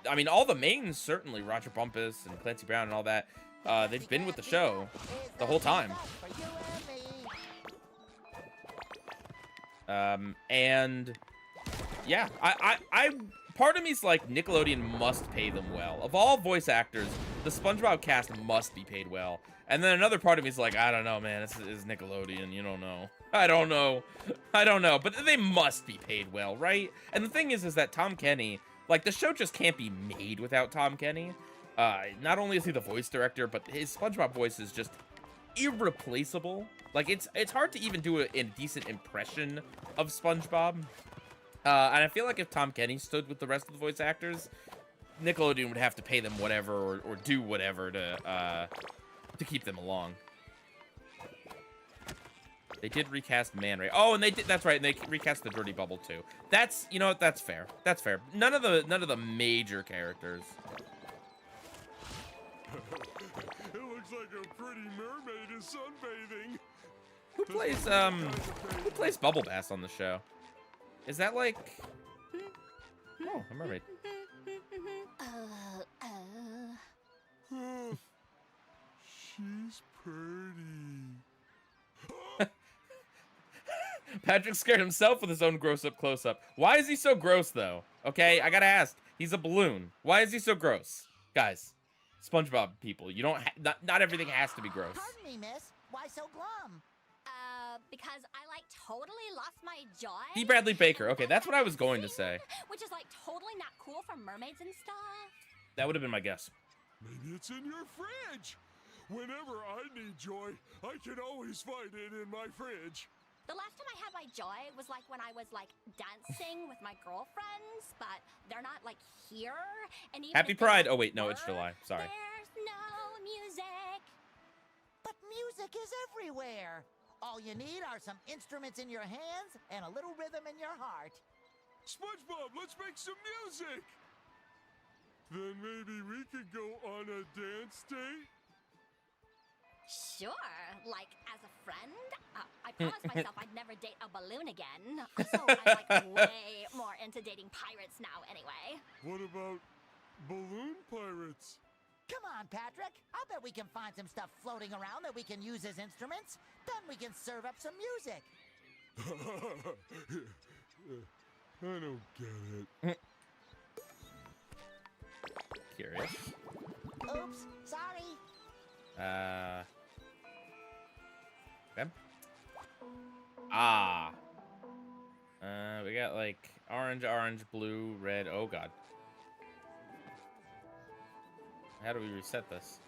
I mean, all the mains, certainly, Roger Bumpus and Clancy Brown and all that, they've been with the show the whole time. And yeah, I part of me's like, Nickelodeon must pay them well. Of all voice actors, the SpongeBob cast must be paid well. And then another part of me's like, I don't know, man. This is Nickelodeon. You don't know. I don't know. But they must be paid well, right? And the thing is that Tom Kenny, like, the show just can't be made without Tom Kenny. Not only is he the voice director, but his SpongeBob voice is just irreplaceable. Like, it's hard to even do a decent impression of SpongeBob. And I feel like if Tom Kenny stood with the rest of the voice actors, Nickelodeon would have to pay them whatever or do whatever to keep them along. They did recast Man Ray. Oh, and they did. That's right. And they recast the Dirty Bubble too. That's, you know what? That's fair. That's fair. None of the major characters. It looks like a pretty mermaid is sunbathing. Who plays Bubble Bass on the show? Is that like? Oh, a mermaid. She's pretty. Patrick scared himself with his own gross-up close-up. Why is he so gross, though? Okay, I gotta ask. He's a balloon. Why is he so gross? Guys, SpongeBob people, you don't not everything has to be gross. Pardon me, miss. Why so glum? Because I, like, totally lost my joy. D. Bradley Baker. Okay, that's what I was going to say. Which is, like, totally not cool for mermaids and stuff. That would have been my guess. Maybe it's in your fridge. Whenever I need joy, I can always find it in my fridge. The last time I had my joy was, like, when I was, like, dancing with my girlfriends, but they're not, like, here. And even Happy if they Pride. Oh, wait, no, it's were, July. Sorry. There's no music. But music is everywhere. All you need are some instruments in your hands and a little rhythm in your heart. SpongeBob, let's make some music. Then maybe we could go on a dance date? Sure, like, as a friend, I promised myself I'd never date a balloon again. Also, I'm, like, way more into dating pirates now anyway. What about balloon pirates? Come on, Patrick. I'll bet we can find some stuff floating around that we can use as instruments. Then we can serve up some music. I don't get it. Curious. Oops, sorry. Okay. We got like orange, blue, red. Oh god. How do we reset this?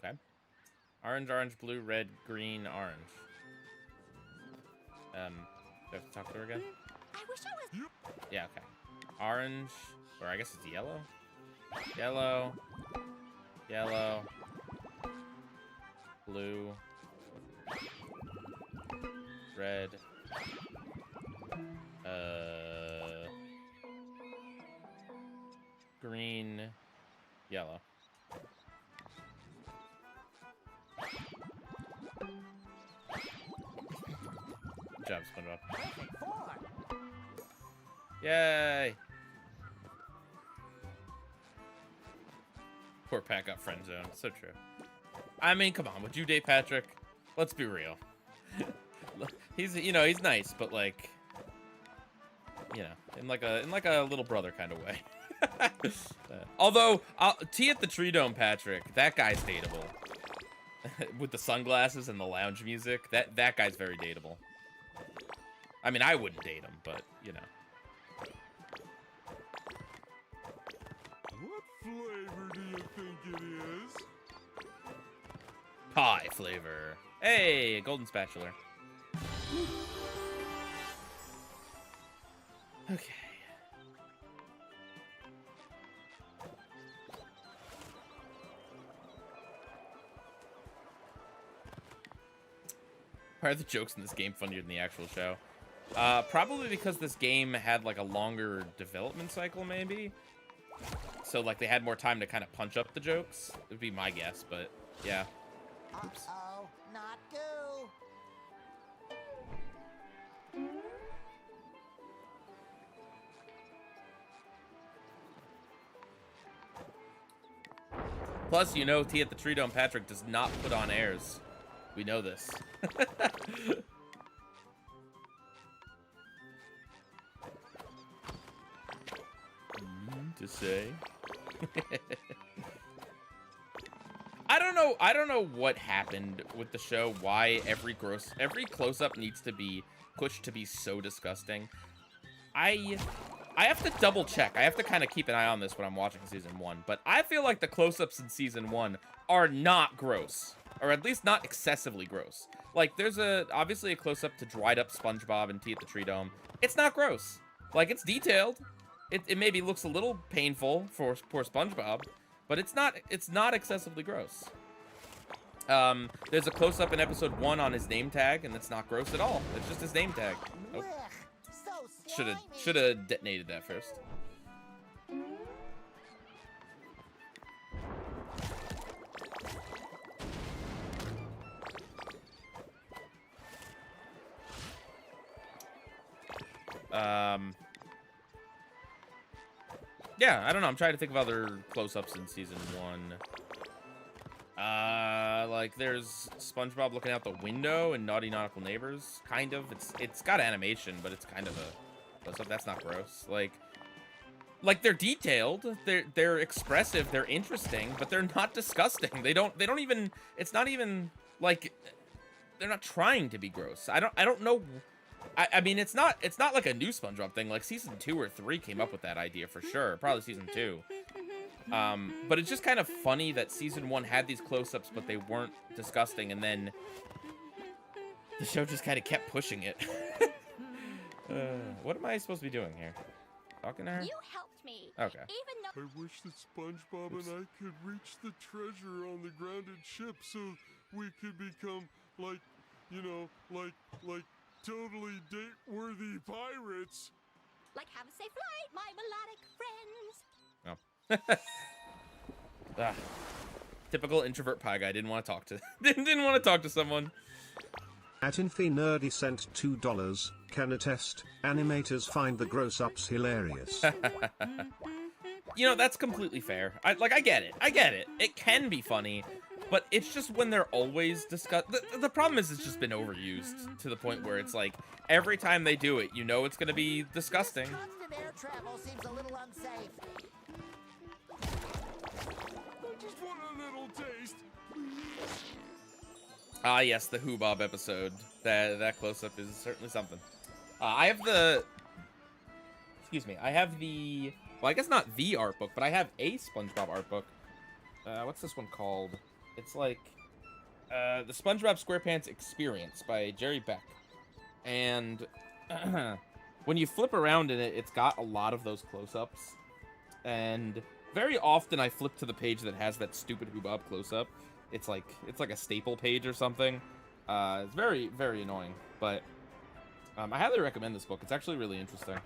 Okay. Orange, blue, red, green, orange. Do I have to talk to her again? I wish I was... Yeah, okay. Orange, or I guess it's yellow. Yellow. Yellow. Blue. Red. Green. Yellow. Good job, SpongeBob. Perfect 4. Yay! Poor Pat got friend zoned. So true. I mean, come on. Would you date Patrick? Let's be real. He's, you know, he's nice, but like, you know, in like a little brother kind of way. Although, Tea at the Tree Dome Patrick, that guy's dateable. With the sunglasses and the lounge music, that guy's very dateable. I mean, I wouldn't date him, but you know. What flavor do you think it is? Pie flavor. Hey, a golden spatula. Okay. Why are the jokes in this game funnier than the actual show? Probably because this game had like a longer development cycle, maybe. So like they had more time to kind of punch up the jokes. It would be my guess, but yeah. Oops. Uh-oh, not goo. Plus, you know, Tea at the Tree Dome Patrick does not put on airs. We know this. to say. I don't know what happened with the show, why every close-up needs to be pushed to be so disgusting. I have to double check. I have to kind of keep an eye on this when I'm watching season 1, but I feel like the close-ups in season 1 are not gross, or at least not excessively gross. Like, there's obviously a close-up to dried up SpongeBob and Tea at the Tree Dome. It's not gross. Like, it's detailed. It maybe looks a little painful for poor SpongeBob, but it's not excessively gross. There's a close-up in episode 1 on his name tag, and it's not gross at all. It's just his name tag. Oh. Should have detonated that first. Yeah, I don't know. I'm trying to think of other close-ups in season 1. Like there's SpongeBob looking out the window in Naughty Nautical Neighbors. Kind of. It's got animation, but it's kind of a close-up. That's not gross. Like they're detailed. They're expressive. They're interesting, but they're not disgusting. They don't even. It's not even like they're not trying to be gross. I don't know. I mean, it's not like a new SpongeBob thing. Like season 2 or 3 came up with that idea for sure. Probably season 2. But it's just kind of funny that season 1 had these close-ups, but they weren't disgusting, and then the show just kind of kept pushing it. What am I supposed to be doing here? Talking to her? You helped me. Okay. Even though I wish that SpongeBob and I could reach the treasure on the grounded ship so we could become like, you know, like totally date-worthy pirates. like have a safe flight, my melodic friends. Ah, typical introvert pie guy. Didn't want to talk to. didn't want to talk to someone. At Infinerdy sent $2. Can attest. Animators find the gross-ups hilarious. You know, that's completely fair. I get it. It can be funny, but it's just when they're always the problem is it's just been overused to the point where it's like every time they do it, you know it's gonna be disgusting. Constant air travel seems a little unsafe. Just want a little taste. Ah, yes, the Who Bob episode. That close-up is certainly something. I have the... Excuse me. I have the... Well, I guess not the art book, but I have a SpongeBob art book. What's this one called? It's like... the SpongeBob SquarePants Experience by Jerry Beck. And... when you flip around in it, it's got a lot of those close-ups. And very often I flip to the page that has that stupid Who Bob close-up. It's like a staple page or something. It's very, very annoying, but I highly recommend this book. It's actually really interesting,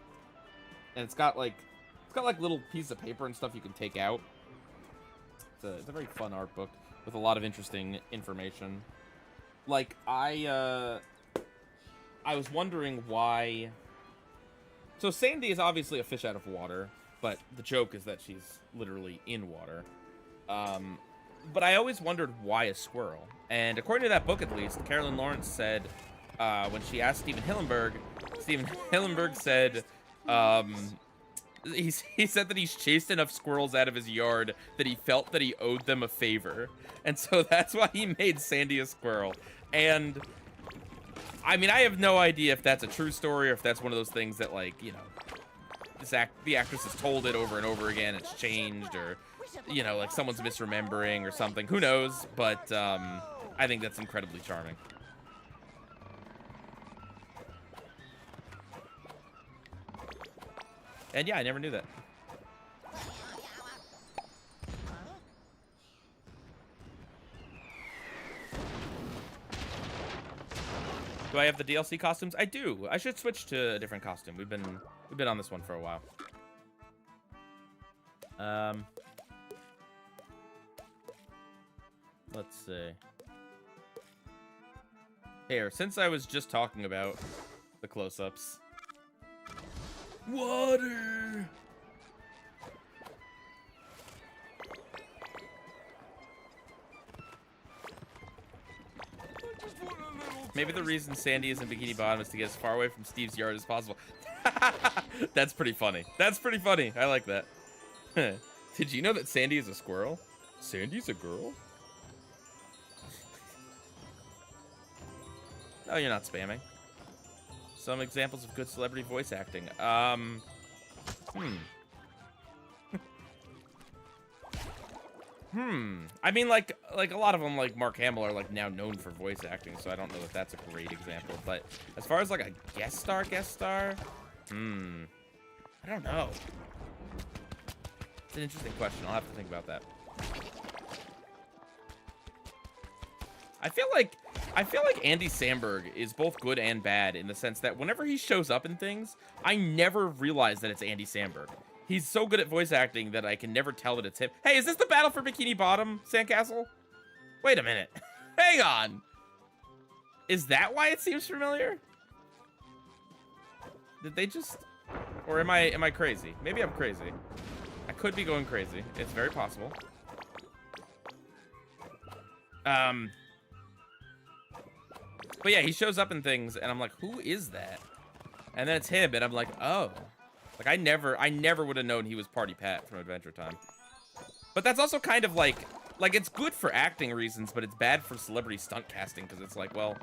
and it's got like little pieces of paper and stuff you can take out. It's a very fun art book with a lot of interesting information. Like I was wondering why. So Sandy is obviously a fish out of water, but the joke is that she's literally in water. But I always wondered why a squirrel. And according to that book, at least, Carolyn Lawrence said, when she asked Steven Hillenburg said, he said that he's chased enough squirrels out of his yard that he felt that he owed them a favor. And so that's why he made Sandy a squirrel. And, I mean, I have no idea if that's a true story or if that's one of those things that, like, you know, the actress has told it over and over again, it's changed, or... you know, like someone's misremembering or something. Who knows? But I think that's incredibly charming. And yeah, I never knew that. Do I have the DLC costumes? I do. I should switch to a different costume. We've been on this one for a while. Let's see. Here, since I was just talking about the close-ups. Water! Maybe the reason Sandy is in Bikini Bottom is to get as far away from Steve's yard as possible. That's pretty funny. That's pretty funny. I like that. Did you know that Sandy is a squirrel? Sandy's a girl? No, you're not spamming. Some examples of good celebrity voice acting. I mean, like a lot of them, like Mark Hamill, are like now known for voice acting, so I don't know if that's a great example. But as far as like a guest star, I don't know. It's an interesting question. I'll have to think about that. I feel like Andy Samberg is both good and bad in the sense that whenever he shows up in things, I never realize that it's Andy Samberg. He's so good at voice acting that I can never tell that it's him. Hey, is this the battle for Bikini Bottom, Sandcastle? Wait a minute. Hang on. Is that why it seems familiar? Did they just... Or am I crazy? Maybe I'm crazy. I could be going crazy. It's very possible. But yeah, he shows up in things, and I'm like, who is that? And then it's him, and I'm like, oh. Like, I never would have known he was Party Pat from Adventure Time. But that's also kind of like it's good for acting reasons, but it's bad for celebrity stunt casting, because it's like, well,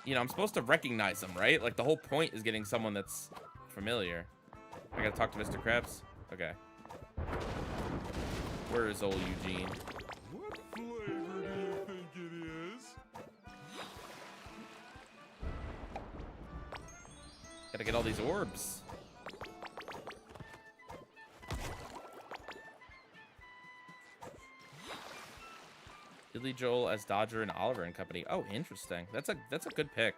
you know, I'm supposed to recognize him, right? Like, the whole point is getting someone that's familiar. I gotta talk to Mr. Krebs? Okay. Where is old Eugene? What flavor do you think it is? Gotta get all these orbs. Billy Joel as Dodger and Oliver and Company. Oh, interesting. That's a good pick.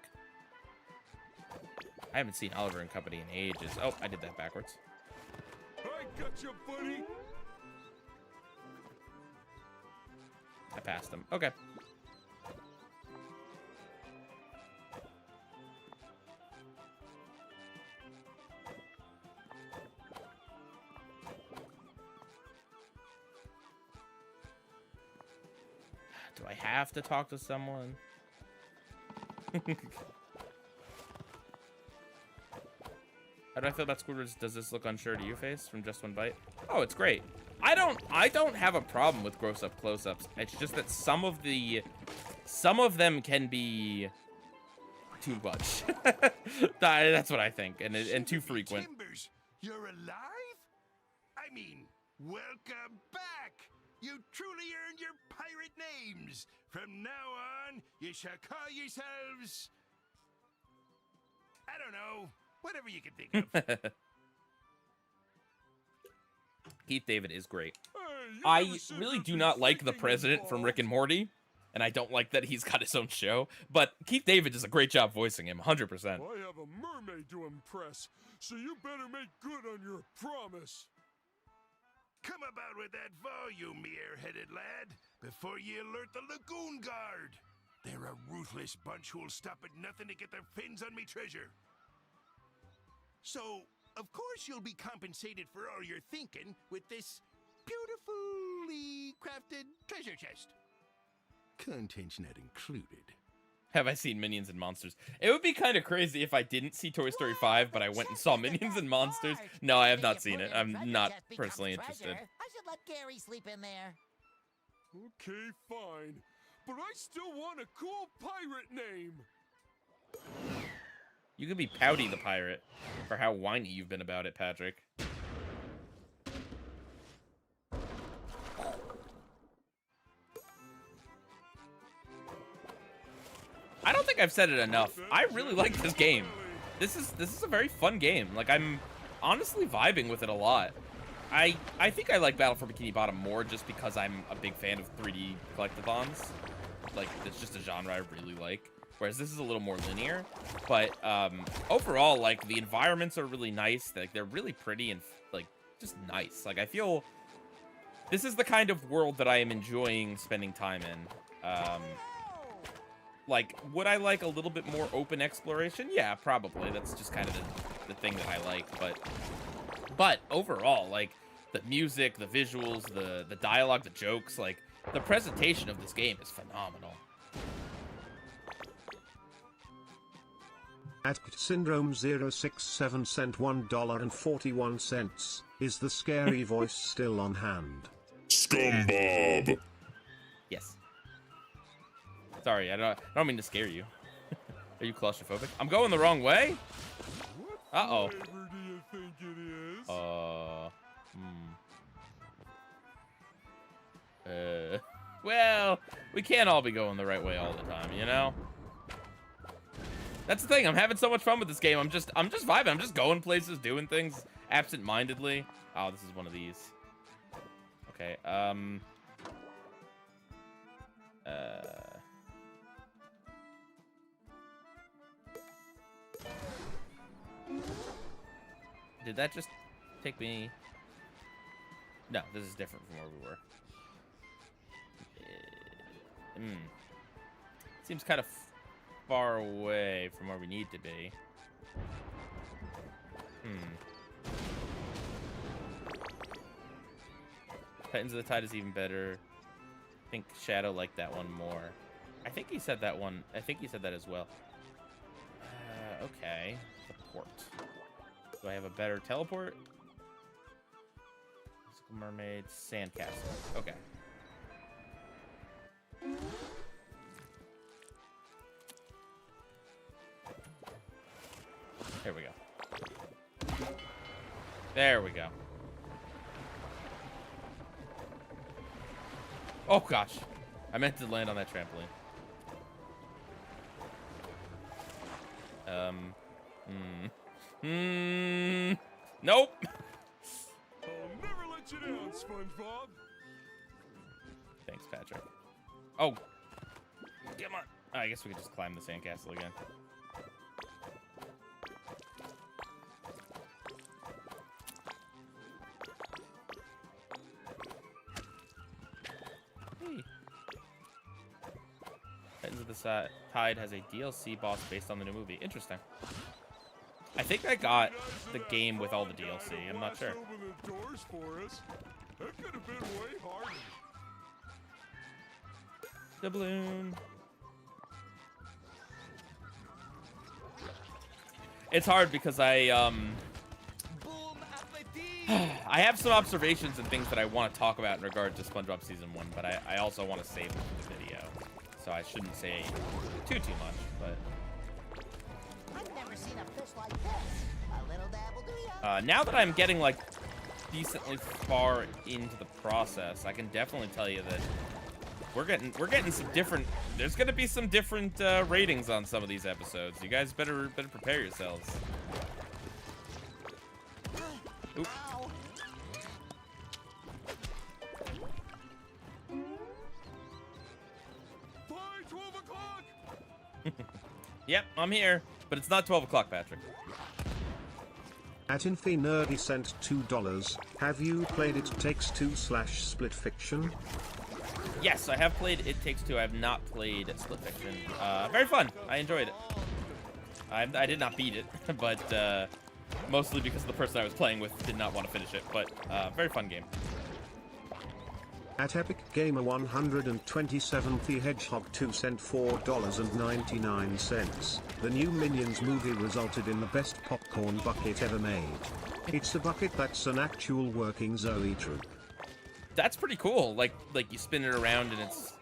I haven't seen Oliver and Company in ages. Oh, I did that backwards. I got you, buddy. I passed him. Okay. Do I have to talk to someone? How do I feel about Squidward's Does This Look Unsure to You face from Just One Bite? Oh, it's great. I don't have a problem with gross up close-ups. It's just that some of them can be too much. That's what I think, and too frequent. Timbers, you're alive? I mean, welcome back. You truly earned your pirate names. From now on, you shall call yourselves, I don't know, whatever you can think of. Keith David is great. Hey, I really do not like the president from Rick and Morty, and I don't like that he's got his own show, but Keith David does a great job voicing him, 100%. I have a mermaid to impress, so you better make good on your promise. Come about with that volume, me airheaded lad, before you alert the Lagoon Guard. They're a ruthless bunch who'll stop at nothing to get their fins on me treasure. So, of course you'll be compensated for all your thinking with this beautifully crafted treasure chest. Contents not included. Have I seen Minions and Monsters? It would be kind of crazy if I didn't see Toy Story 5, but I went and saw Minions and Monsters. No, I have not seen it. I'm not personally interested. I should let Gary sleep in there. Okay, fine. But I still want a cool pirate name. You could be Pouty the Pirate for how whiny you've been about it, Patrick. I don't think I've said it enough. I really like this game. This is a very fun game. Like, I'm honestly vibing with it a lot. I think I like Battle for Bikini Bottom more just because I'm a big fan of 3D collectathons. Like, it's just a genre I really like. Whereas this is a little more linear. But overall, like, the environments are really nice. Like, they're really pretty and, like, just nice. Like, I feel this is the kind of world that I am enjoying spending time in. Like, would I like a little bit more open exploration? Yeah, probably. That's just kind of the thing that I like. But overall, like, the music, the visuals, the dialogue, the jokes, like, the presentation of this game is phenomenal. At Syndrome 067 sent $1.41. Is the scary voice still on hand? SpongeBob. Yes. Sorry, I don't mean to scare you. Are you claustrophobic? I'm going the wrong way? Uh-oh. What flavor do you think it is? Well, we can't all be going the right way all the time, you know? That's the thing. I'm having so much fun with this game. I'm just vibing. I'm just going places, doing things absent-mindedly. Oh, this is one of these. Okay, did that just take me? No, this is different from where we were. Seems kind of far away from where we need to be. Titans of the Tide is even better. I think Shadow liked that one more. I think he said that one. I think he said that as well. Okay. The port. Do I have a better teleport? Mystical Mermaid, Sandcastle. Okay. There we go. There we go. Oh gosh. I meant to land on that trampoline. Nope. I'll never let you down, SpongeBob. Thanks, Patrick. Oh. Come on. Oh, I guess we could just climb the sandcastle again. Hey. Titans of the Tide has a DLC boss based on the new movie. Interesting. I think I got the game with all the DLC. I'm not sure. Open the doors for us. That could have been way harder. The balloon. It's hard because I have some observations and things that I want to talk about in regard to SpongeBob Season 1, but I also want to save it for the video. So I shouldn't say too much, but... I've never seen a fish like this. A little dab will do ya. now that I'm getting, like, decently far into the process, I can definitely tell you that we're getting some different... There's going to be some different ratings on some of these episodes. You guys better prepare yourselves. Oop. By 12 o'clock. Yep, I'm here, but it's not 12 o'clock, Patrick. At Infi Nerdy sent $2. Have you played It Takes Two / Split Fiction? Yes, I have played It Takes Two. I have not played Split Fiction. Very fun. I enjoyed it. I did not beat it, but mostly because the person I was playing with did not want to finish it. But very fun game. At Epic Gamer 127, The Hedgehog 2 sent $4.99. The new Minions movie resulted in the best popcorn bucket ever made. It's a bucket that's an actual working Zoe troop. That's pretty cool. Like you spin it around and it's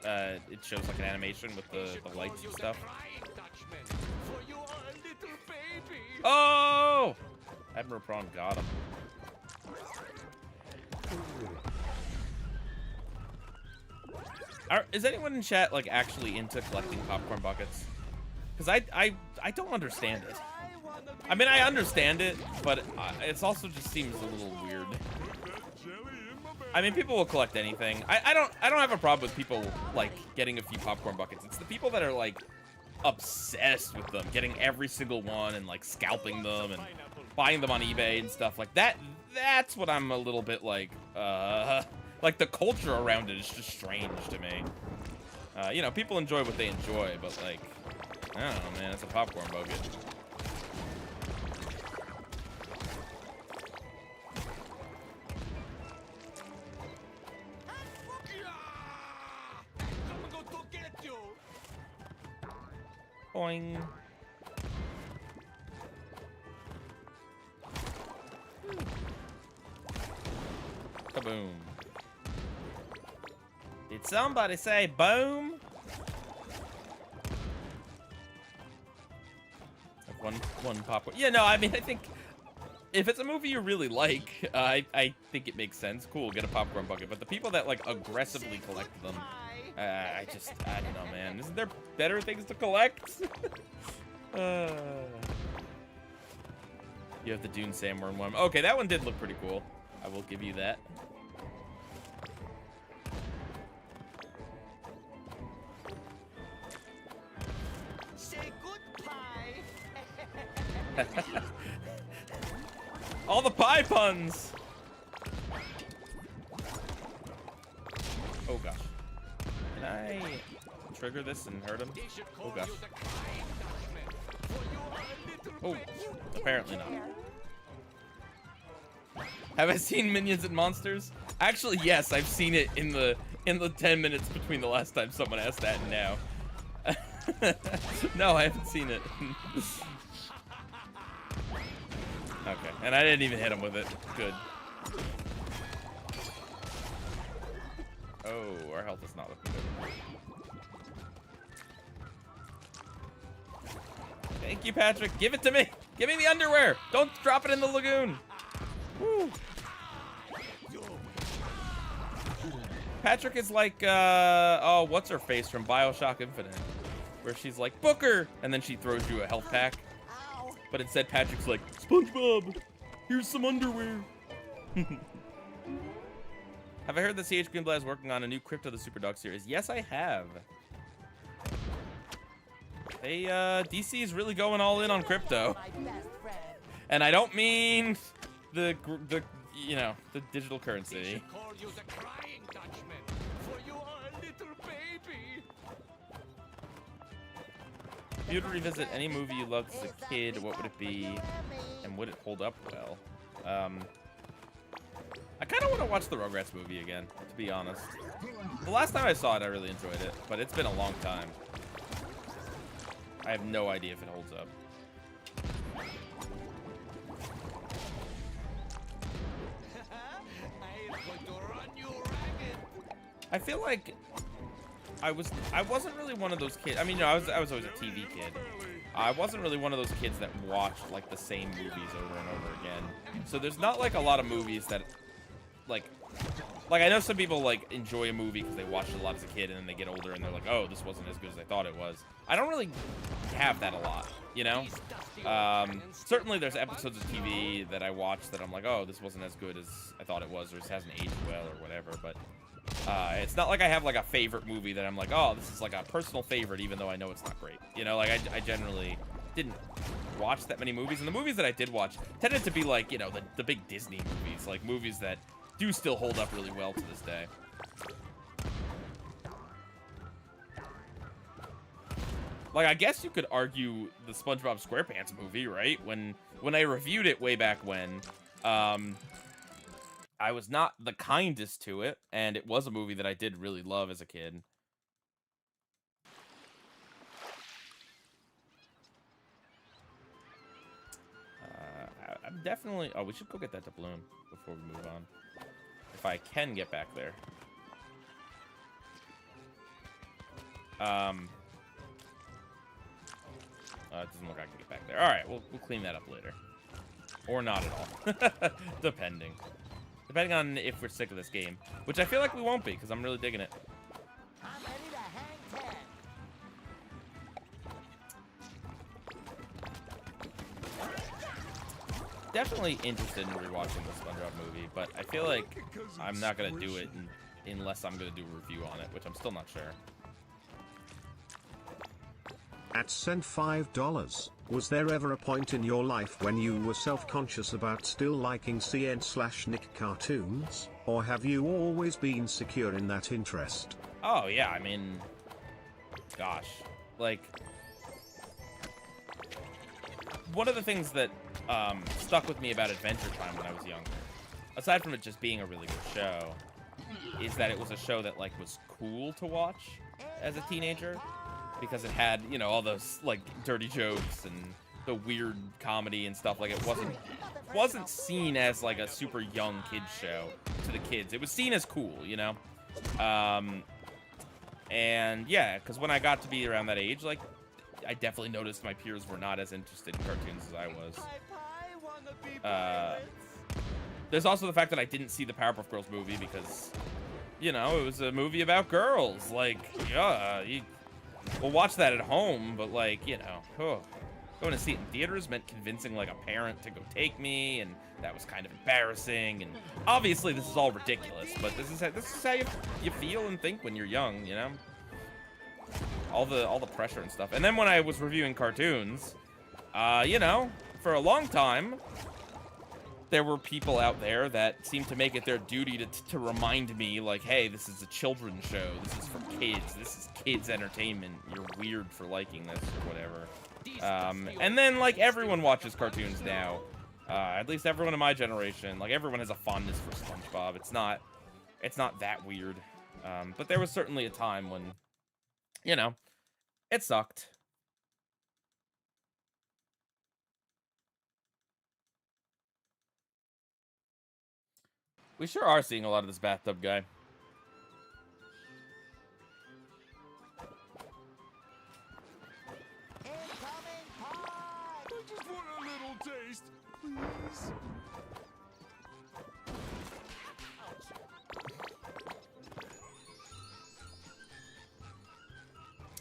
it shows like an animation with the lights and stuff. Oh! Admiral Prawn got him. Is anyone in chat like actually into collecting popcorn buckets? Because I don't understand it. I mean, I understand it, but it also just seems a little weird. I mean, people will collect anything. I don't have a problem with people like getting a few popcorn buckets. It's the people that are like obsessed with them, getting every single one and like scalping them and buying them on eBay and stuff like that. That's what I'm a little bit like the culture around it is just strange to me. You know, people enjoy what they enjoy, but like, I don't know, man, it's a popcorn bucket. Boing. boom. Did somebody say boom? One popcorn. Yeah, no, I mean, I think if it's a movie you really like, I think it makes sense. Cool, get a popcorn bucket. But the people that like aggressively collect them, I don't know, man. Isn't there better things to collect? You have the Dune Sandworm one. Okay, that one did look pretty cool. I will give you that. Say goodbye. All the pie puns. Oh gosh. Can I trigger this and hurt him? Oh gosh. Oh, apparently not. Have I seen Minions and Monsters? Actually, yes, I've seen it in the 10 minutes between the last time someone asked that and now. No, I haven't seen it. Okay, and I didn't even hit him with it. Good. Oh, our health is not looking good. Thank you, Patrick. Give it to me. Give me the underwear. Don't drop it in the lagoon. Woo. Patrick is like, oh, what's her face from BioShock Infinite? Where she's like, Booker! And then she throws you a health pack. But instead, Patrick's like, SpongeBob, here's some underwear. Have I heard that CH Greenblatt is working on a new Crypto the Superdog series? Yes, I have. They, DC is really going all in on crypto. And I don't mean the you know, the digital currency. Call you the Crying Dutchman, for you are a little baby. If you were to revisit any movie you loved as a kid, what would it be, and would it hold up well? I kind of want to watch the Rugrats movie again, to be honest. The last time I saw it, I really enjoyed it, but it's been a long time. I have no idea if it holds up. I feel like I wasn't really one of those kids. I mean, no, I was always a TV kid. I wasn't really one of those kids that watched like the same movies over and over again. So there's not like a lot of movies that like I know some people like enjoy a movie because they watched it a lot as a kid and then they get older and they're like, oh, this wasn't as good as I thought it was. I don't really have that a lot, you know? Certainly there's episodes of TV that I watch that I'm like, oh, this wasn't as good as I thought it was, or it hasn't aged well or whatever, but it's not like I have like a favorite movie that I'm like, oh, this is like a personal favorite even though I know it's not great. You know, like I generally didn't watch that many movies, and the movies that I did watch tended to be like, you know, the big Disney movies, like movies that do still hold up really well to this day. Like, I guess you could argue the SpongeBob SquarePants movie, right? When I reviewed it way back when, I was not the kindest to it, and it was a movie that I did really love as a kid. I'm definitely... Oh, we should go get that doubloon before we move on. If I can get back there. It doesn't look like I can get back there. All right, we'll clean that up later. Or not at all. Depending on if we're sick of this game. Which I feel like we won't be, because I'm really digging it. I'm ready to hang 10. Definitely interested in rewatching the SpongeBob movie, but I feel like I'm not going to do it unless I'm going to do a review on it, which I'm still not sure. At sent $5. Was there ever a point in your life when you were self-conscious about still liking CN/Nick cartoons? Or have you always been secure in that interest? Oh, yeah, I mean... Gosh. Like... One of the things that stuck with me about Adventure Time when I was younger, aside from it just being a really good show, is that it was a show that, like, was cool to watch as a teenager. Because it had, you know, all those, like, dirty jokes and the weird comedy and stuff. Like, it wasn't seen as, like, a super young kid's show. to the kids. It was seen as cool, you know? And yeah, because when I got to be around that age, like, I definitely noticed my peers were not as interested in cartoons as I was. There's also the fact that I didn't see the Powerpuff Girls movie because, you know, it was a movie about girls. Like, yeah, we'll watch that at home, but, like, you know, going to see it in theaters meant convincing, like, a parent to go take me, and that was kind of embarrassing. And obviously, this is all ridiculous, but this is how you feel and think when you're young, you know? All the pressure and stuff. And then when I was reviewing cartoons, you know, for a long time, there were people out there that seemed to make it their duty to remind me, like, hey, this is a children's show. This is for kids. This is kids' entertainment. You're weird for liking this or whatever. And then, like, everyone watches cartoons now. At least everyone in my generation. Like, everyone has a fondness for SpongeBob. It's not that weird. But there was certainly a time when, you know, it sucked. We sure are seeing a lot of this bathtub guy. Incoming pie! I just want a little taste, please.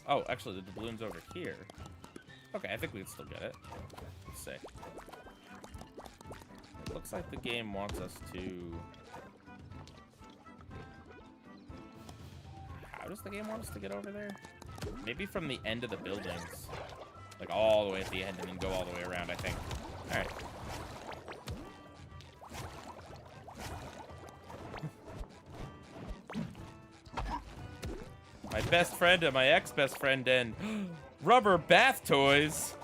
Oh, actually, the doubloon's over here. Okay, I think we can still get it. Let's see. It looks like the game wants us to... How does the game want us to get over there? Maybe from the end of the buildings. Like, all the way at the end and then go all the way around, I think. Alright. My best friend and my ex-best friend and rubber bath toys.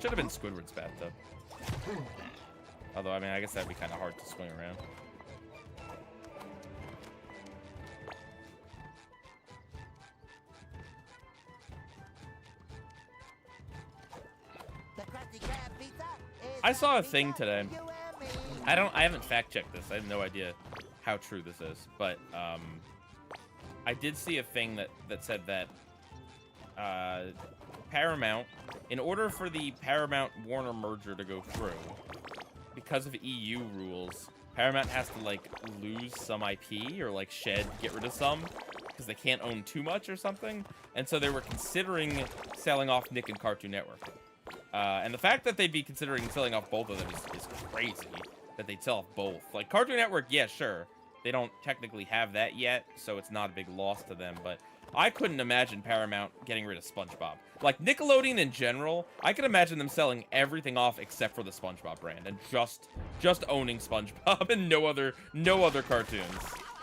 Should have been Squidward's bathtub. Although, I mean, I guess that'd be kind of hard to swing around. The Krusty Krab pizza is I saw a the thing pizza today. for you and me. I haven't fact-checked this. I have no idea how true this is, but I did see a thing that said that Paramount, in order for the Paramount-Warner merger to go through, because of EU rules, Paramount has to, like, lose some IP or, like, get rid of some, because they can't own too much or something, and so they were considering selling off Nick and Cartoon Network. And the fact that they'd be considering selling off both of them is crazy, that they'd sell off both. Like, Cartoon Network, yeah, sure. They don't technically have that yet, so it's not a big loss to them, but I couldn't imagine Paramount getting rid of SpongeBob. Like, Nickelodeon in general, I could imagine them selling everything off except for the SpongeBob brand and just owning SpongeBob and no other cartoons.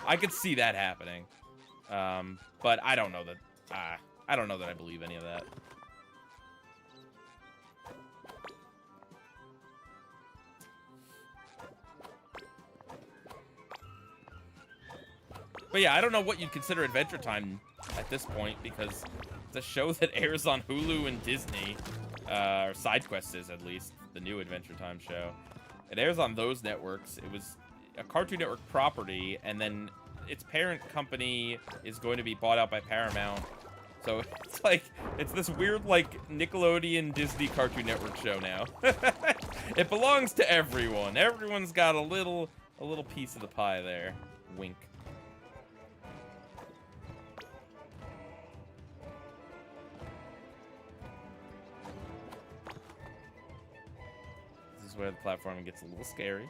I could see that happening. But I don't know that I believe any of that. But yeah, I don't know what you'd consider Adventure Time at this point, because it's a show that airs on Hulu and Disney, or SideQuest is at least, the new Adventure Time show. It airs on those networks. It was a Cartoon Network property, and then its parent company is going to be bought out by Paramount. So it's like, it's this weird, like, Nickelodeon Disney Cartoon Network show now. It belongs to everyone. Everyone's got a little piece of the pie there. Wink. Where the platform gets a little scary.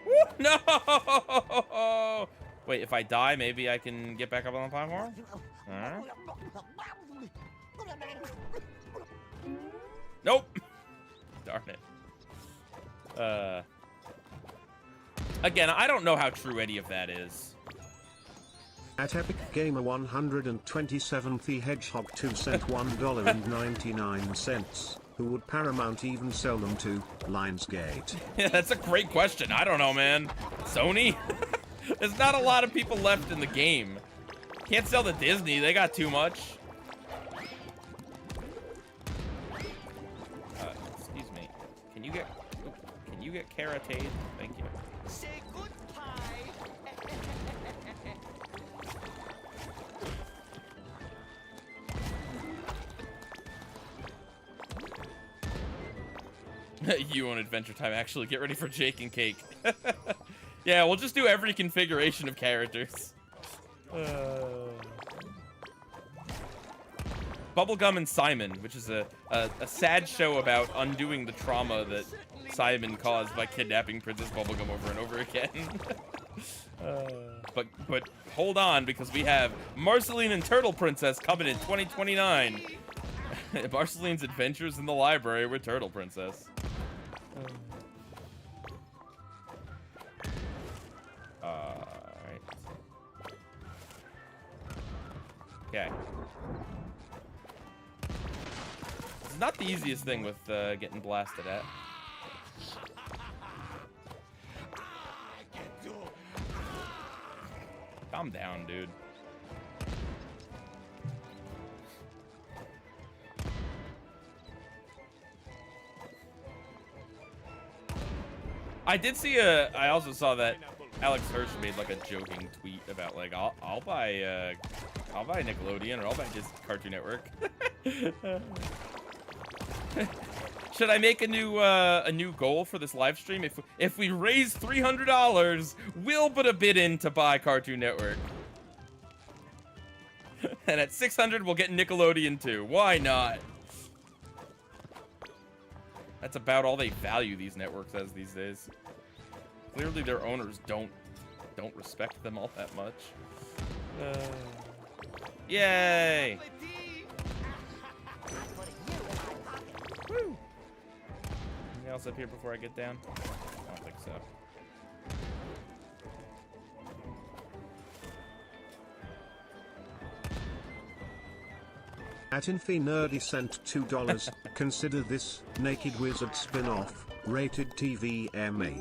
Woo! No! Wait, if I die, maybe I can get back up on the platform? Alright. Nope! Darn it. Again, I don't know how true any of that is. At Epic Gamer 127, the Hedgehog 2 sent $1.99. Who would Paramount even sell them to? Lionsgate. Yeah, that's a great question. I don't know, man. Sony? There's not a lot of people left in the game. Can't sell to Disney. They got too much. Excuse me. Can you get get karatate? Thank you. Say goodbye. You on Adventure Time. Actually, get ready for Jake and Cake. Yeah, we'll just do every configuration of characters. Bubblegum and Simon, which is a sad show about undoing the trauma that Simon caused by kidnapping Princess Bubblegum over and over again. But hold on, because we have Marceline and Turtle Princess coming in 2029. Marceline's Adventures in the Library with Turtle Princess. Alright. Okay. It's not the easiest thing with getting blasted at. Calm down, dude. I did see I also saw that Alex Hirsch made like a joking tweet about like I'll buy Nickelodeon, or I'll buy just Cartoon Network. Should I make a new goal for this live stream? If we raise $300, we'll put a bid in to buy Cartoon Network. And at 600, we'll get Nickelodeon too. Why not? That's about all they value these networks as these days. Clearly, their owners don't respect them all that much. Yay! Woo! Anything else up here before I get down? I don't think so. At Infinerdy sent $2. Consider this Naked Wizard spin-off, rated TV MA.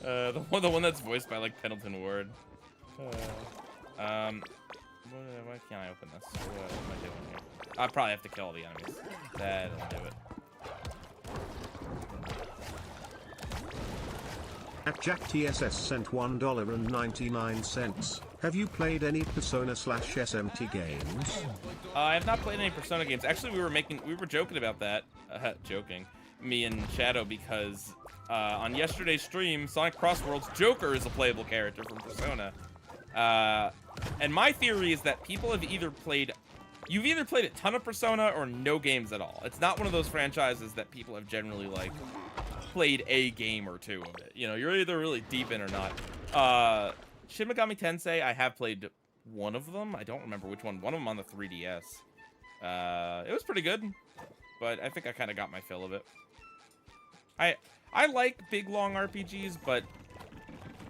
The one that's voiced by like Pendleton Ward. Why can't I open this? What am I doing here? I probably have to kill all the enemies. That'll do it. At Jack TSS sent $1.99. Have you played any Persona/SMT games? I have not played any Persona games. Actually, we were joking about that. Me and Shadow, because on yesterday's stream, Sonic Crossworld's Joker is a playable character from Persona. And my theory is that people have you've either played a ton of Persona or no games at all. It's not one of those franchises that people have generally like played a game or two of it. You know, you're either really deep in or not. Shin Megami Tensei, I have played one of them. I don't remember which one. One of them on the 3DS. It was pretty good, but I think I kind of got my fill of it. I like big, long RPGs, but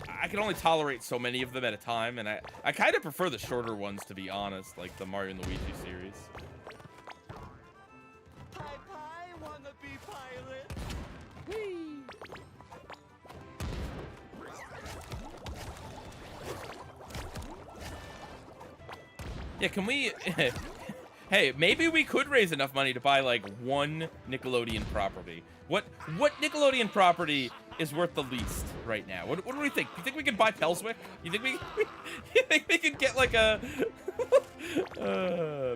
I can only tolerate so many of them at a time, and I kind of prefer the shorter ones, to be honest, like the Mario and Luigi series. Pie, wanna be pirate? Whee! Yeah, can we... Hey, maybe we could raise enough money to buy, like, one Nickelodeon property. What Nickelodeon property is worth the least right now? What do we think? You think we could buy Pelswick? You think we could get, like, a...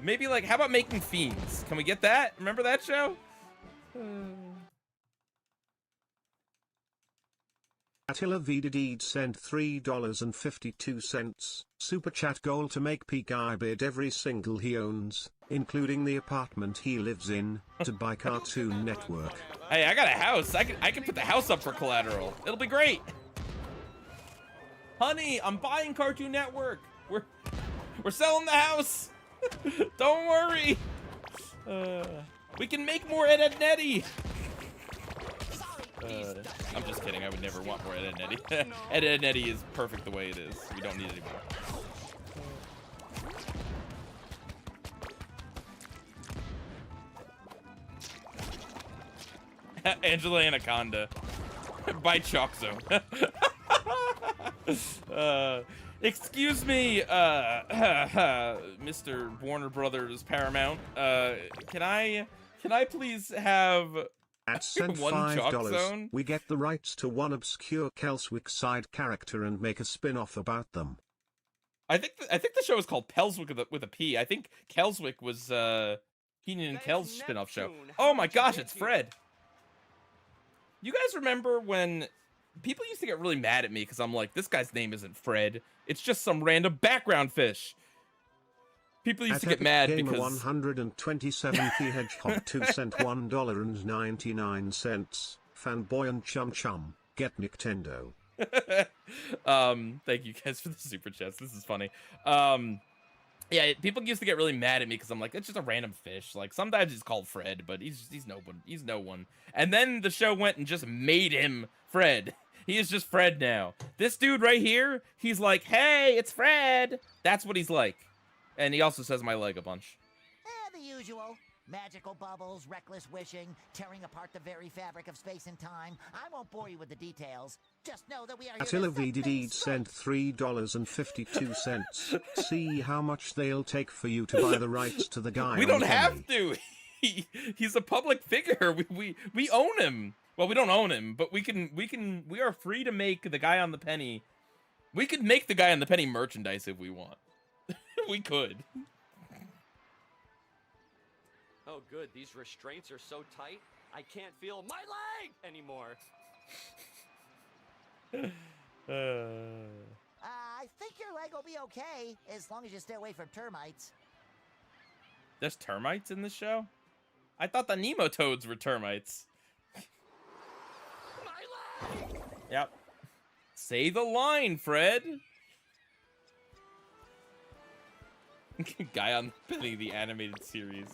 maybe, like, how about Making Fiends? Can we get that? Remember that show? Attila Vidadeed sent $3.52. Super chat goal to make Peaguy bid every single he owns, including the apartment he lives in, to buy Cartoon Network. Hey, I got a house. I can put the house up for collateral. It'll be great. Honey, I'm buying Cartoon Network. We're selling the house. Don't worry. We can make more Ed Netty. I'm just kidding. I would never want more Ed Netty. Ed Netty is perfect the way it is. We don't need it anymore. Angela Anaconda by Chalkzo. Excuse me, Mr. Warner Brothers Paramount. Can I please have At cent One chalk $5, zone? we get the rights to one obscure Kelswick side character and make a spin-off about them. I think the show is called Pelswick with a P. I think Kelswick was Keenan and Kel's spin-off show. Oh my gosh, it's Fred. You guys remember when people used to get really mad at me because I'm like, this guy's name isn't Fred. It's just some random background fish. People used to get mad Gamer because 127 P Hedgehog 2 cent $1.99. Fanboy and Chum Chum, get Nintendo. Thank you guys for the super chats. This is funny. Yeah, people used to get really mad at me because I'm like, it's just a random fish. Like sometimes he's called Fred, but he's no one. He's no one. And then the show went and just made him Fred. He is just Fred now. This dude right here, he's like, hey, it's Fred. That's what he's like. And he also says my leg a bunch. The usual. Magical bubbles, reckless wishing, tearing apart the very fabric of space and time. I won't bore you with the details. Just know that we are here Attila to set VDD things sent straight. $3.52. See how much they'll take for you to buy the rights to the guy. We on don't the have penny. to. He's a public figure. We own him. Well, we don't own him, but we are free to make the guy on the penny. We could make the guy on the penny merchandise if we want. We could. Oh, good. These restraints are so tight, I can't feel my leg anymore. I think your leg will be okay, as long as you stay away from termites. There's termites in this show? I thought the Nemotoads were termites. My leg! Yep. Say the line, Fred. Guy on the penny, the animated series.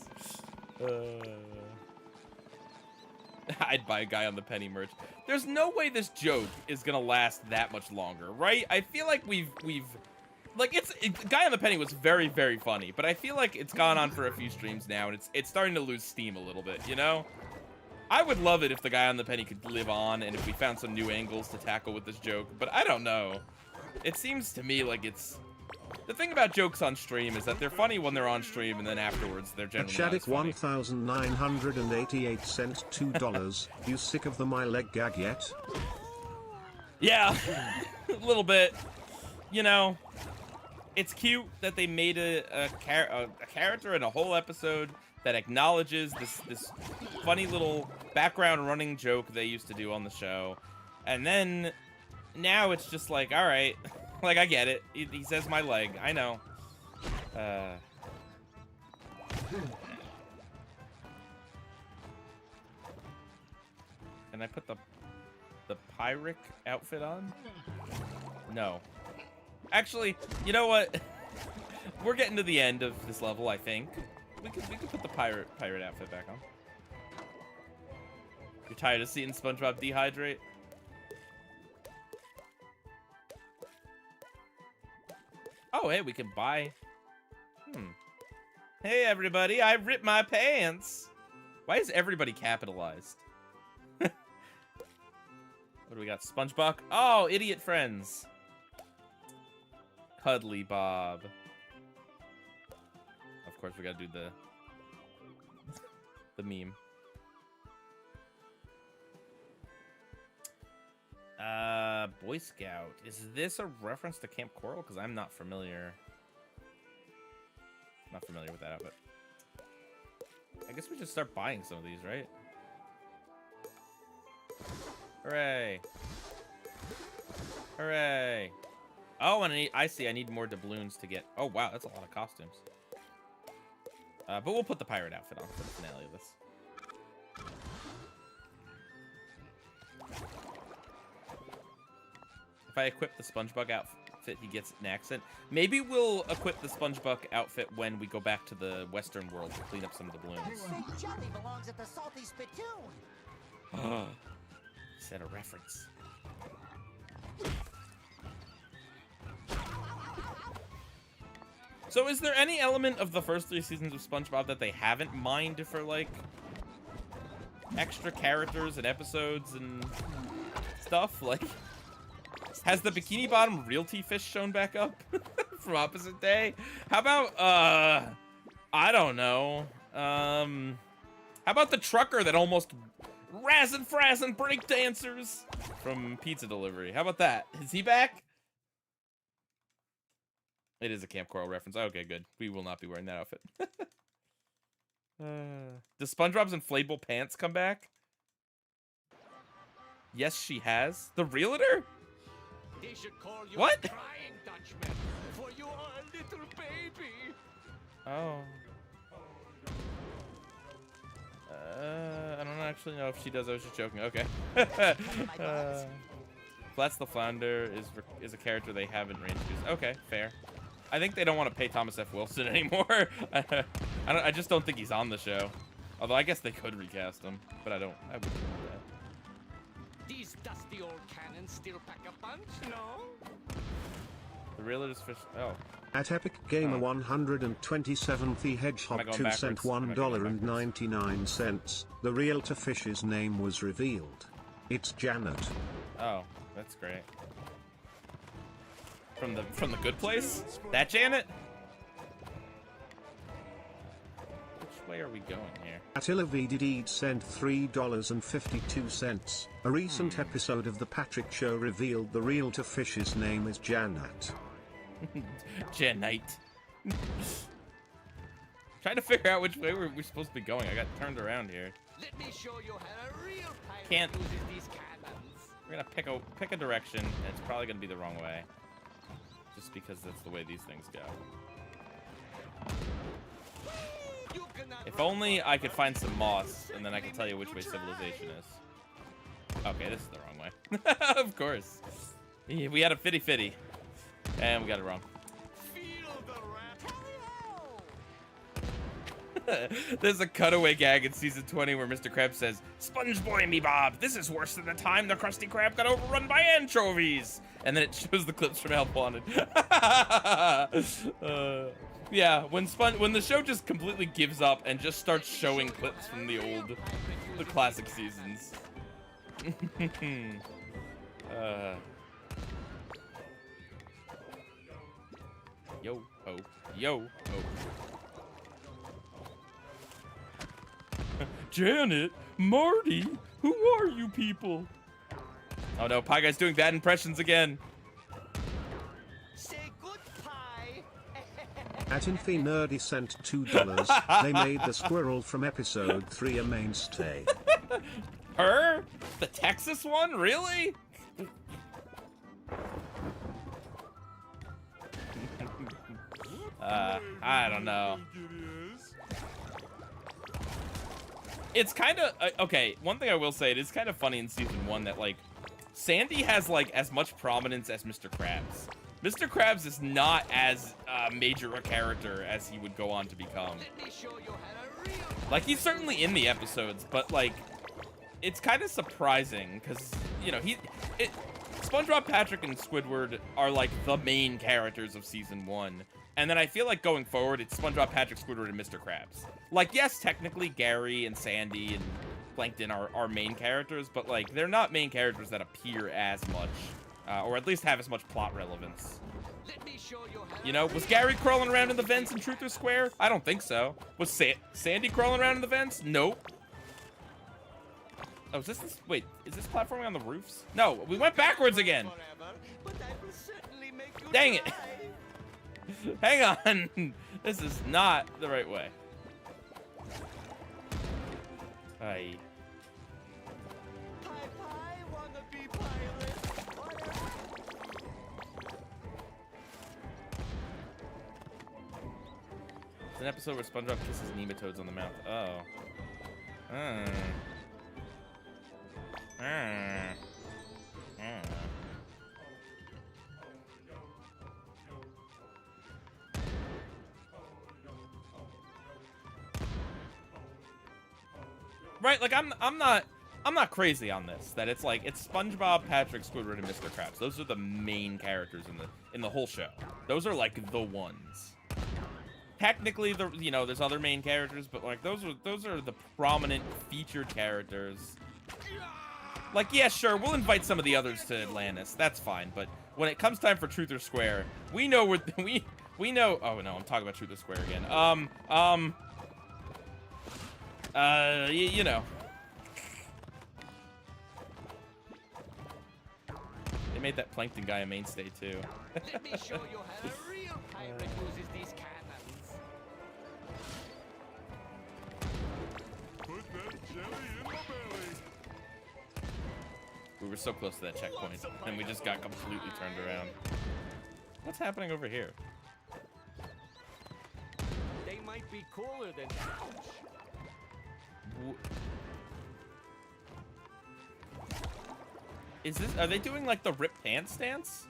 I'd buy a Guy on the penny merch. There's no way this joke is gonna last that much longer, right? I feel like we've like Guy on the penny was very, very funny, but I feel like it's gone on for a few streams now, and it's starting to lose steam a little bit, you know? I would love it if the Guy on the penny could live on, and if we found some new angles to tackle with this joke, but I don't know. It seems to me like it's... The thing about jokes on stream is that they're funny when they're on stream, and then afterwards they're generally not as Shadik funny. 1988 cents $2. You sick of the my leg gag yet? Yeah, a little bit. You know, it's cute that they made a character in a whole episode that acknowledges this funny little background running joke they used to do on the show, and then now it's just like, all right. Like, I get it. He says my leg. I know. Can I put the Pyric outfit on? No. Actually, you know what? We're getting to the end of this level, I think. We could put the pirate outfit back on. You're tired of seeing SpongeBob dehydrate? Oh, hey, we can buy... Hey, everybody, I ripped my pants! Why is everybody capitalized? What do we got? SpongeBob? Oh, idiot friends. Cuddly Bob. Of course, we gotta do the meme. Boy Scout. Is this a reference to Camp Coral? Because I'm not familiar. Not familiar with that outfit. I guess we should start buying some of these, right? Hooray. Hooray. Oh, and I see I need more doubloons to get... Oh, wow, that's a lot of costumes. But we'll put the pirate outfit on for the finale of this. If I equip the SpongeBob outfit, he gets an accent. Maybe we'll equip the SpongeBob outfit when we go back to the Western world to clean up some of the balloons. That fake jelly belongs at the Salty Spittoon. He said a reference. So is there any element of the first 3 seasons of SpongeBob that they haven't mined for, like, extra characters and episodes and stuff? Like, has the Bikini Bottom Realty Fish shown back up from Opposite Day? How about, I don't know. How about the trucker that almost Razzin' Frazzin' break dancers from Pizza Delivery. How about that? Is he back? It is a Camp Coral reference. Okay, good. We will not be wearing that outfit. Does SpongeBob's inflatable pants come back? Yes, she has. The realtor? They should call you What? a crying Dutchman, for you are a little baby. Oh. I don't actually know if she does. I was just joking. Okay. Flats the Flounder is a character they haven't reintroduced. Okay, fair. I think they don't want to pay Thomas F. Wilson anymore. I just don't think he's on the show. Although I guess they could recast him, but I wouldn't do that. These dusty old cannons still pack a punch, no? The realtor's fish. Oh. At Epic Gamer 127th, the Hedgehog Am I going 2 cent backwards? $1.99. The realtor fish's name was revealed. It's Janet. Oh, that's great. From the Good Place? That Janet? Which way are we going here? Attila VDD sent $3.52. A recent episode of The Patrick Show revealed the realtor fish's name is Janet. Janet. Trying to figure out which way we're supposed to be going. I got turned around here. Let me show you how a real pirate Can't. uses these cannons. We're gonna pick a direction, and it's probably gonna be the wrong way. Just because that's the way these things go. You cannot If run only from I could find some pirates. moss, and then I could tell you which way civilization is. Okay, this is the wrong way. Of course. Yeah, we had a fitty-fitty. And we got it wrong. Feel the rap. There's a cutaway gag in season 20 where Mr. Krabs says, "Sponge boy me Bob, this is worse than the time the Krusty Krab got overrun by anchovies." And then it shows the clips from Help Wanted. Yeah, when the show just completely gives up and just starts showing clips from the classic seasons. Yo ho, yo ho. Janet, Marty, who are you people? Oh no, Pie Guy's doing bad impressions again. Say good pie. At Infi Nerdy sent $2. They made the squirrel from episode 3 a mainstay. Her? The Texas one? Really? I don't know. It's kind of okay. One thing I will say, it is kind of funny in season 1 that like Sandy has like as much prominence as Mr. Krabs. Mr. Krabs is not as major a character as he would go on to become. Let me show you how a real Like he's certainly in the episodes, but like it's kind of surprising because you know SpongeBob, Patrick, and Squidward are like the main characters of season 1. And then I feel like going forward, it's SpongeBob, Patrick, Squidward, and Mr. Krabs. Like, yes, technically Gary and Sandy and Plankton are main characters, but like they're not main characters that appear as much, or at least have as much plot relevance. Let me show you how You know, was Gary crawling around in the vents in Truth or Square? I don't think so. Was Sandy crawling around in the vents? Nope. Oh, wait, is this platforming on the roofs? No, we went backwards again. forever, but I will certainly make you Dang it. cry. Hang on. This is not the right way. Aye. Pie pie, wanna be pirate? It's an episode where SpongeBob kisses nematodes on the mouth. Oh. Right, like I'm not crazy on this. That it's like it's SpongeBob, Patrick, Squidward, and Mr. Krabs. Those are the main characters in the whole show. Those are like the ones. Technically, there's other main characters, but like those are the prominent featured characters. Like, yeah, sure, we'll invite some of the others to Atlantis. That's fine. But when it comes time for Truth or Square, we know we know. Oh no, I'm talking about Truth or Square again. You know. They made that plankton guy a mainstay too. Let me show you how a real pirate uses these cannons. Put that jelly in my belly. We were so close to that checkpoint, and we just got completely turned around. What's happening over here? They might be cooler than ouch. Is this? Are they doing like the rip pants dance?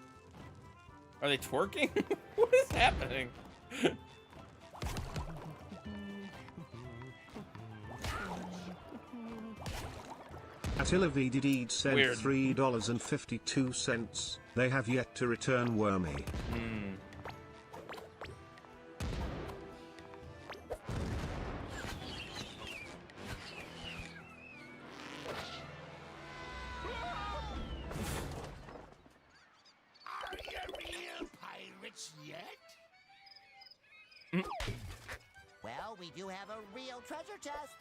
Are they twerking? What is happening? Attila VDD sent Weird. $3.52. They have yet to return Wormy. Are you real pirates yet? Well, we do have a real treasure chest.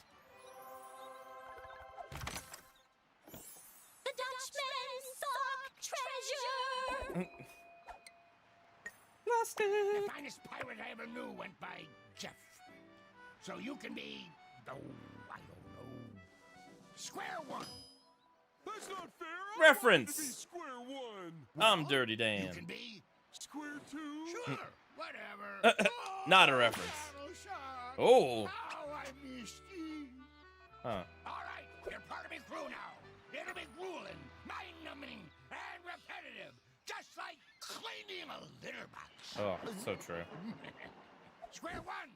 The Dutchman sought treasure. Lost The it. finest pirate I ever knew went by Jeff. So you can be, oh, I don't know, Square One. That's not fair. I Reference. wanted to be square one. I'm Dirty You Dan. can be, Square two. sure, whatever. Not a reference. Battleshark. Oh. How I missed you. Huh. All right, you're part of my crew now. It'll be grueling, mind-numbing, and repetitive, just like cleaning a litter box. Oh, so true. Square one.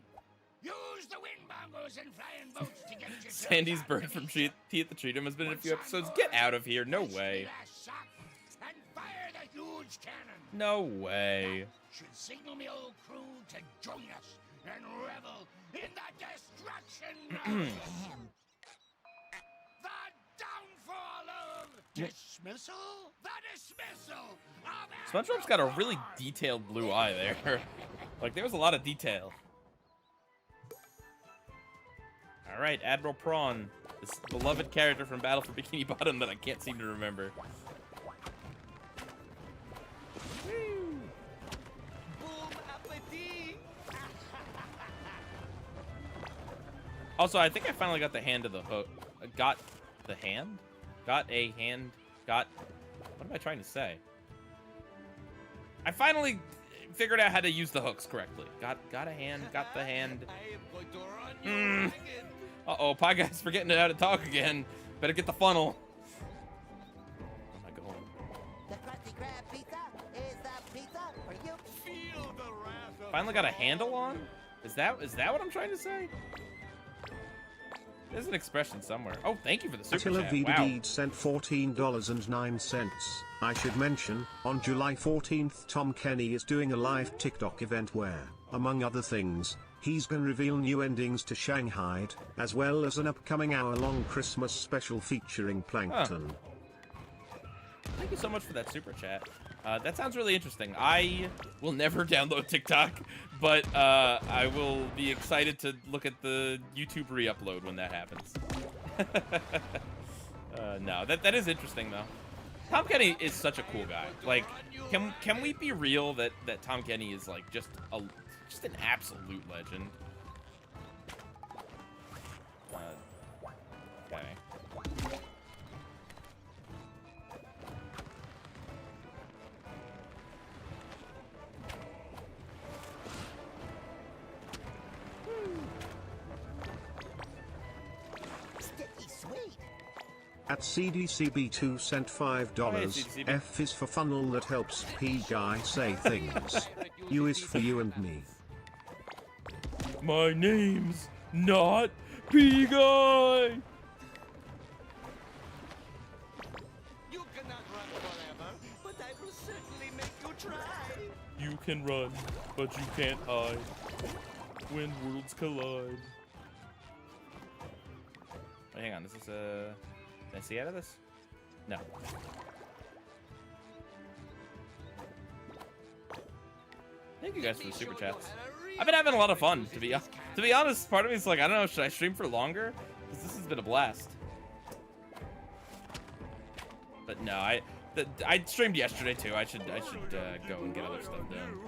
Use the wind bongos and flying boats to get you. Sandy's bird from Tea at the Tree Dome has been in a few episodes. Get out of here. No way. And fire the huge cannon. No way. Should signal me old crew to join us and revel in the destruction of the downfall of dismissal. The dismissal of SpongeBob's got a really detailed blue eye there. Like, there was a lot of detail. All right, Admiral Prawn, this beloved character from Battle for Bikini Bottom that I can't seem to remember. Boom appetit. Also, I think I finally got the hand of the hook. Got the hand? Got a hand. Got... What am I trying to say? I finally figured out how to use the hooks correctly. Got a hand. Got the hand. I am going to run you ragged. Uh-oh, Pie Guy's forgetting how to talk again. Better get the funnel. Where am I going? The Krusty Krab pizza is the pizza for you. Feel the wrath of Finally got a handle on? Is that what I'm trying to say? There's an expression somewhere. Oh, thank you for the super Attila chat. Wow. VDD sent $14.09. I should mention, on July 14th Tom Kenny is doing a live TikTok event where, among other things, he's gonna reveal new endings to Shanghai, as well as an upcoming hour-long Christmas special featuring Plankton. Thank you so much for that super chat. That sounds really interesting. I will never download TikTok, but I will be excited to look at the YouTube re-upload when that happens. No, that is interesting though. Tom Kenny is such a cool guy. Like, can we be real that Tom Kenny is like just an absolute legend? Okay. Sticky sweet. At CDCB2 sent $5. CDCB. F is for funnel that helps P guy say things. U is for you and me. My name's not P-Guy! You cannot run forever, but I will certainly make you try. You can run, but you can't hide when worlds collide. Wait, hang on, this is a... Can I see out of this? No. Thank you guys for the super chats. I've been having a lot of fun, to be honest. Part of me is like, I don't know, should I stream for longer? Because this has been a blast. But no, I streamed yesterday too. I should go and get other stuff done.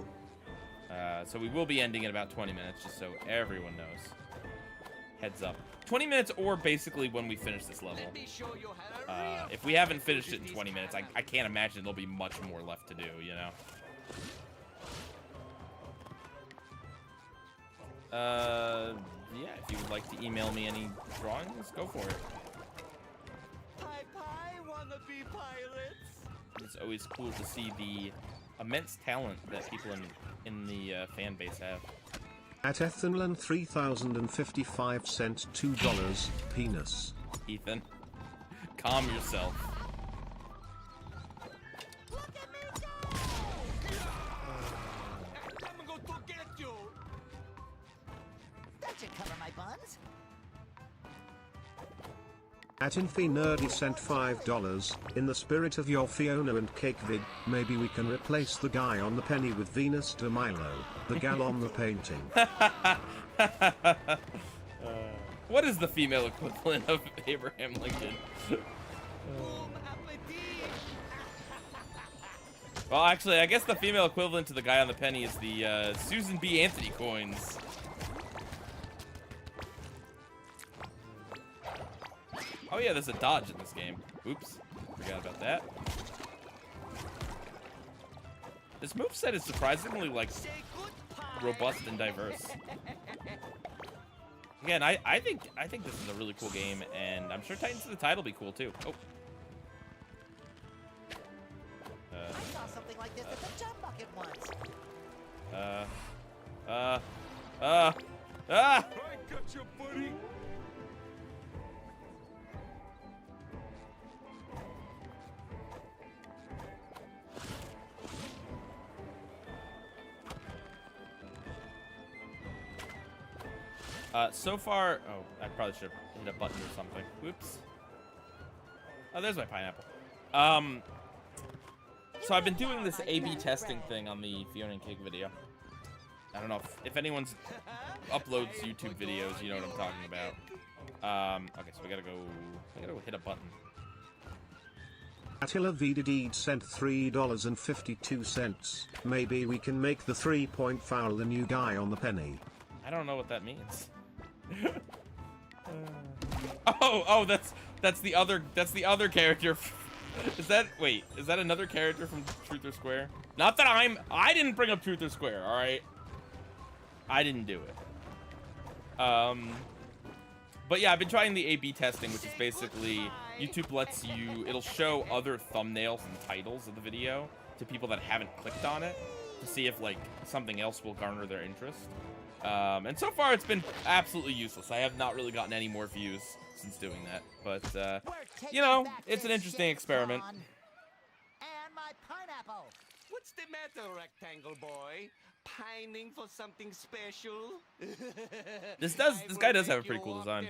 So we will be ending in about 20 minutes, just so everyone knows. Heads up. 20 minutes, or basically when we finish this level. If we haven't finished it in 20 minutes, I can't imagine there'll be much more left to do, you know? Yeah, if you would like to email me any drawings, go for it. Wanna be pirates? It's always cool to see the immense talent that people in the fan base have. At Ethanlan 3055 cent $2 penis. Ethan, calm yourself. I'm going to get you. That should cover my buns. At Infi sent $5. In the spirit of your Fiona and Cake vid, maybe we can replace the guy on the penny with Venus de Milo, the gal on the painting. What is the female equivalent of Abraham Lincoln? Well, actually, I guess the female equivalent to the guy on the penny is the Susan B. Anthony coins. Oh yeah, there's a dodge in this game. Oops, forgot about that. This moveset is surprisingly, like, robust and diverse. Again, I think this is a really cool game, and I'm sure Titans of the Tide will be cool too. Oh. I saw something like this at the jump bucket once. I got you, buddy. So far, oh, I probably should have hit a button or something. Whoops. Oh, there's my pineapple. So I've been doing this A/B testing thing on the Fiona and Cake video. I don't know if anyone's uploads YouTube videos, you know what I'm talking about. Okay, so I gotta go hit a button. Attila Vidadeed sent $3.52. Maybe we can make the 3-point foul the new guy on the penny. I don't know what that means. Oh, that's the other character. Is that another character from Truth or Square? Not that I didn't bring up Truth or Square, all right? I didn't do it. But yeah, I've been trying the A/B testing, which is basically YouTube lets you, it'll show other thumbnails and titles of the video to people that haven't clicked on it to see if like something else will garner their interest. And so far it's been absolutely useless. I have not really gotten any more views since doing that, but you know, it's an interesting experiment. And my pineapple. What's the matter, rectangle boy? Pining for something special? This guy does have a pretty cool design.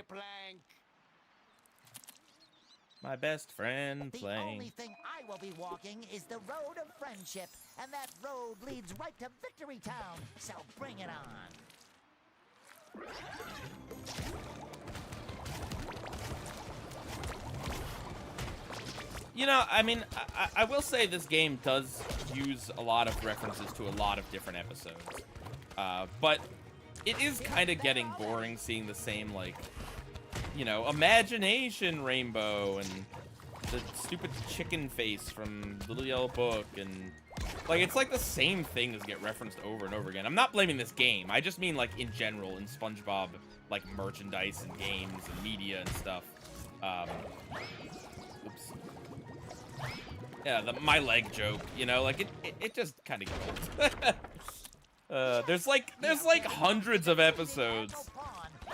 My best friend The only thing I will be walking is the road of friendship, and that road leads right to Victory Town. So bring it on. You know, I mean, I will say this game does use a lot of references to a lot of different episodes. But it is kind of getting boring seeing the same, like, you know, imagination rainbow and the stupid chicken face from Little Yellow Book, and like it's like the same things get referenced over and over again. I'm not blaming this game. I just mean like in general in SpongeBob, like merchandise and games and media and stuff. Oops. Yeah, my leg joke, you know, like it just kind of gets old. There's like hundreds of episodes,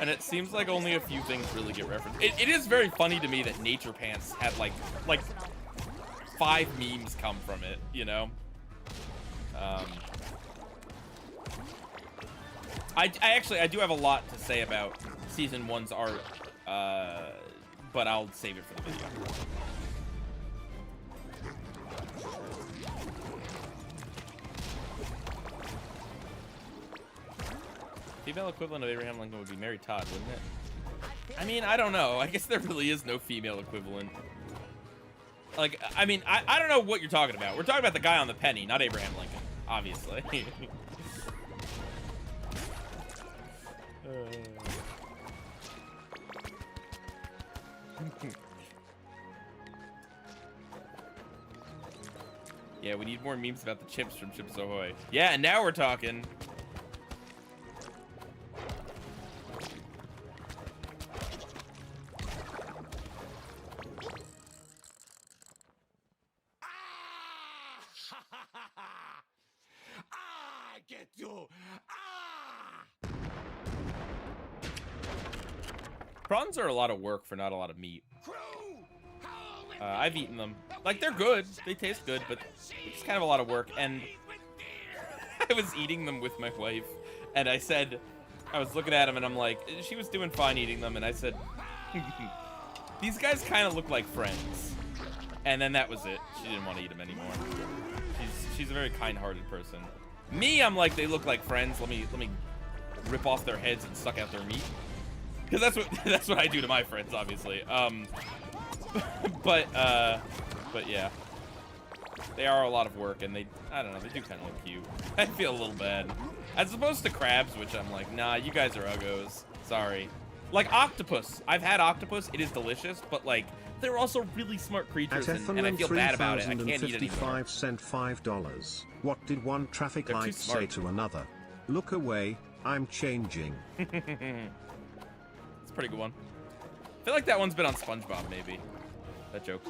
and it seems like only a few things really get referenced. It is very funny to me that Nature Pants had like 5 memes come from it, you know. I do have a lot to say about Season 1's art, but I'll save it for the video. Female equivalent of Abraham Lincoln would be Mary Todd, wouldn't it? I mean, I don't know. I guess there really is no female equivalent. Like, I mean, I don't know what you're talking about. We're talking about the guy on the penny, not Abraham Lincoln, obviously. Yeah, we need more memes about the chips from Chips Ahoy. Yeah, and now we're talking. I get you. Prawns are a lot of work for not a lot of meat. Crew, haul with I've eaten them. Like, they're good. They taste good, but it's kind of a lot of work. And I was eating them with my wife, and I said, I was looking at them, and I'm like, she was doing fine eating them, and I said, these guys kind of look like friends. And then that was it. She didn't want to eat them anymore. She's a very kind-hearted person. Me, I'm like, they look like friends. Let me rip off their heads and suck out their meat. Because that's what I do to my friends, obviously. But yeah, they are a lot of work, and I don't know, they do kind of look cute. I feel a little bad, as opposed to crabs, which I'm like, nah, you guys are uggos. Sorry. Like octopus, I've had octopus. It is delicious, but like they're also really smart creatures, and I feel bad about it. I can't eat it anymore. Sent $5. What did one traffic They're too light smart. say to another? Look away, I'm changing. It's a pretty good one. I feel like that one's been on SpongeBob, maybe. That joke.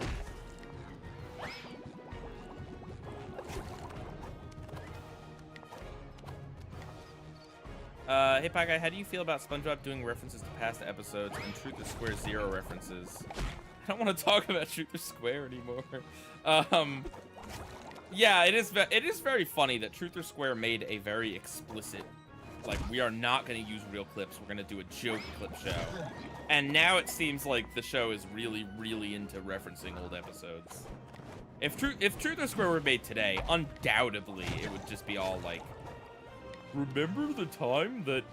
Hey, Pie Guy, how do you feel about SpongeBob doing references to past episodes and Truth or Square Zero references? I don't want to talk about Truth or Square anymore. Yeah, it is very funny that Truth or Square made a very explicit, like, we are not going to use real clips. We're going to do a joke clip show. And now it seems like the show is really, really into referencing old episodes. If Truth or Square were made today, undoubtedly it would just be all like, remember the time that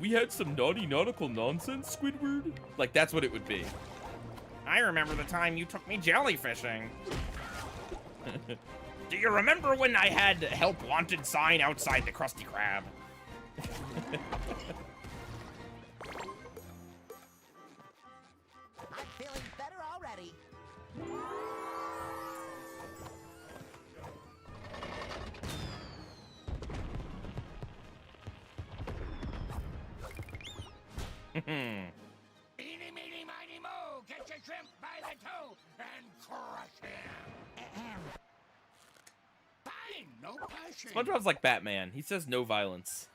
we had some naughty nautical nonsense, Squidward? Like, that's what it would be. I remember the time you took me jellyfishing. Do you remember when I had help wanted sign outside the Krusty Krab? I'm feeling better already. Eeny, meeny, miny, moe, get your shrimp by the toe and crush him. Fine, no pushing. SpongeBob's like Batman. He says no violence.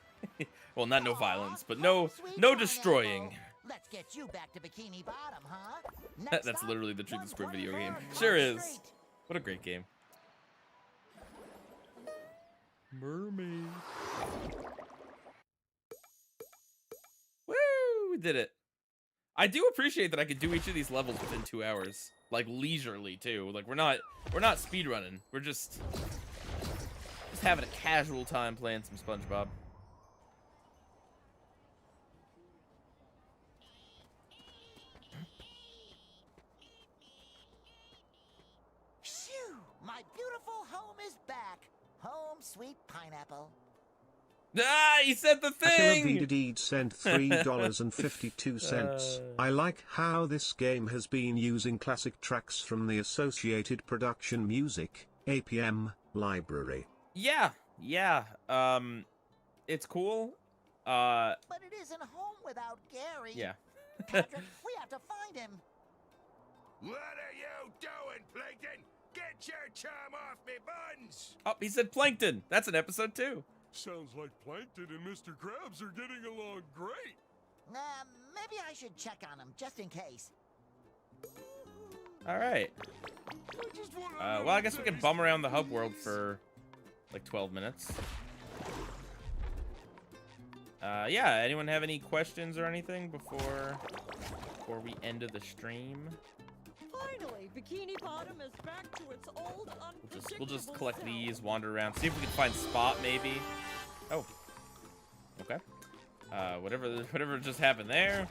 Well, not no violence, but Oh, no sweet destroying. pineapple. Let's get you back to Bikini Bottom, huh? Next That's up, literally the Truth or Square video game. 124 Sure Front is. Street. What a great game. Mermaid. Woo! We did it. I do appreciate that I could do each of these levels within 2 hours. Like, leisurely, too. Like, we're not speedrunning. We're just having a casual time playing some SpongeBob. Phew! My beautiful home is back. Home, sweet pineapple. Ah, he said the Attila thing! Vidadeed sent $3.52. I like how this game has been using classic tracks from the Associated Production Music, APM, library. Yeah. It's cool. But it isn't home without Gary. Yeah. Patrick, we have to find him. What are you doing, Plankton? Get your chum off me buns! Oh, he said Plankton. That's an episode, too. Sounds like Plankton and Mr. Krabs are getting along great. Maybe I should check on him, just in case. All right. I just want Well, I guess we can bum around the hub world for like 12 minutes. Yeah, anyone have any questions or anything before we end the stream? Finally, Bikini Bottom is back to its old unpredictable We'll just collect self. these, wander around, see if we can find Spot maybe. Oh. Okay. Whatever just happened there.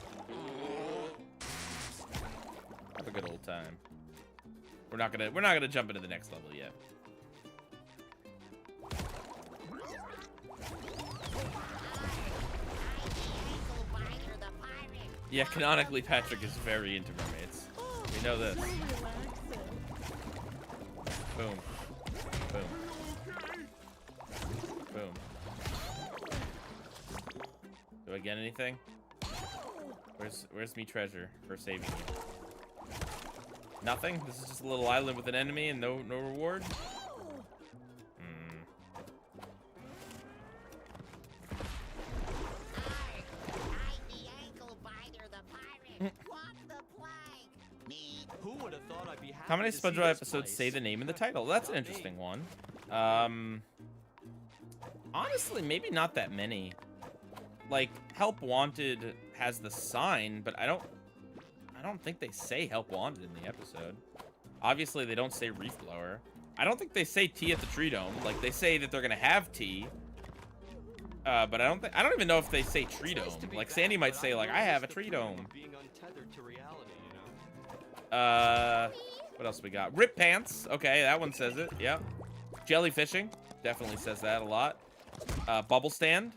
Have a good old time. We're not gonna jump into the next level yet. Yeah, canonically, Patrick is very into mermaids. We know this. So relaxing. Boom. Boom. Boom. Do I get anything? Where's me treasure for saving you? Nothing? This is just a little island with an enemy and no reward? Who would have thought I'd be happy How many to see SpongeBob this episodes place? say the name in the title? That's an Not me. interesting one. Honestly, maybe not that many. Like, Help Wanted has the sign, but I don't think they say Help Wanted in the episode. Obviously, they don't say Reef Blower. I don't think they say tea at the Tree Dome. Like, they say that they're gonna have tea. But I don't even know if they say Tree Dome. Like, Sandy might say, like, I have a Tree Dome. Being untethered to reality, you know? What else we got? Rip Pants. Okay, that one says it. Yeah. Jellyfishing. Definitely says that a lot. Bubble Stand.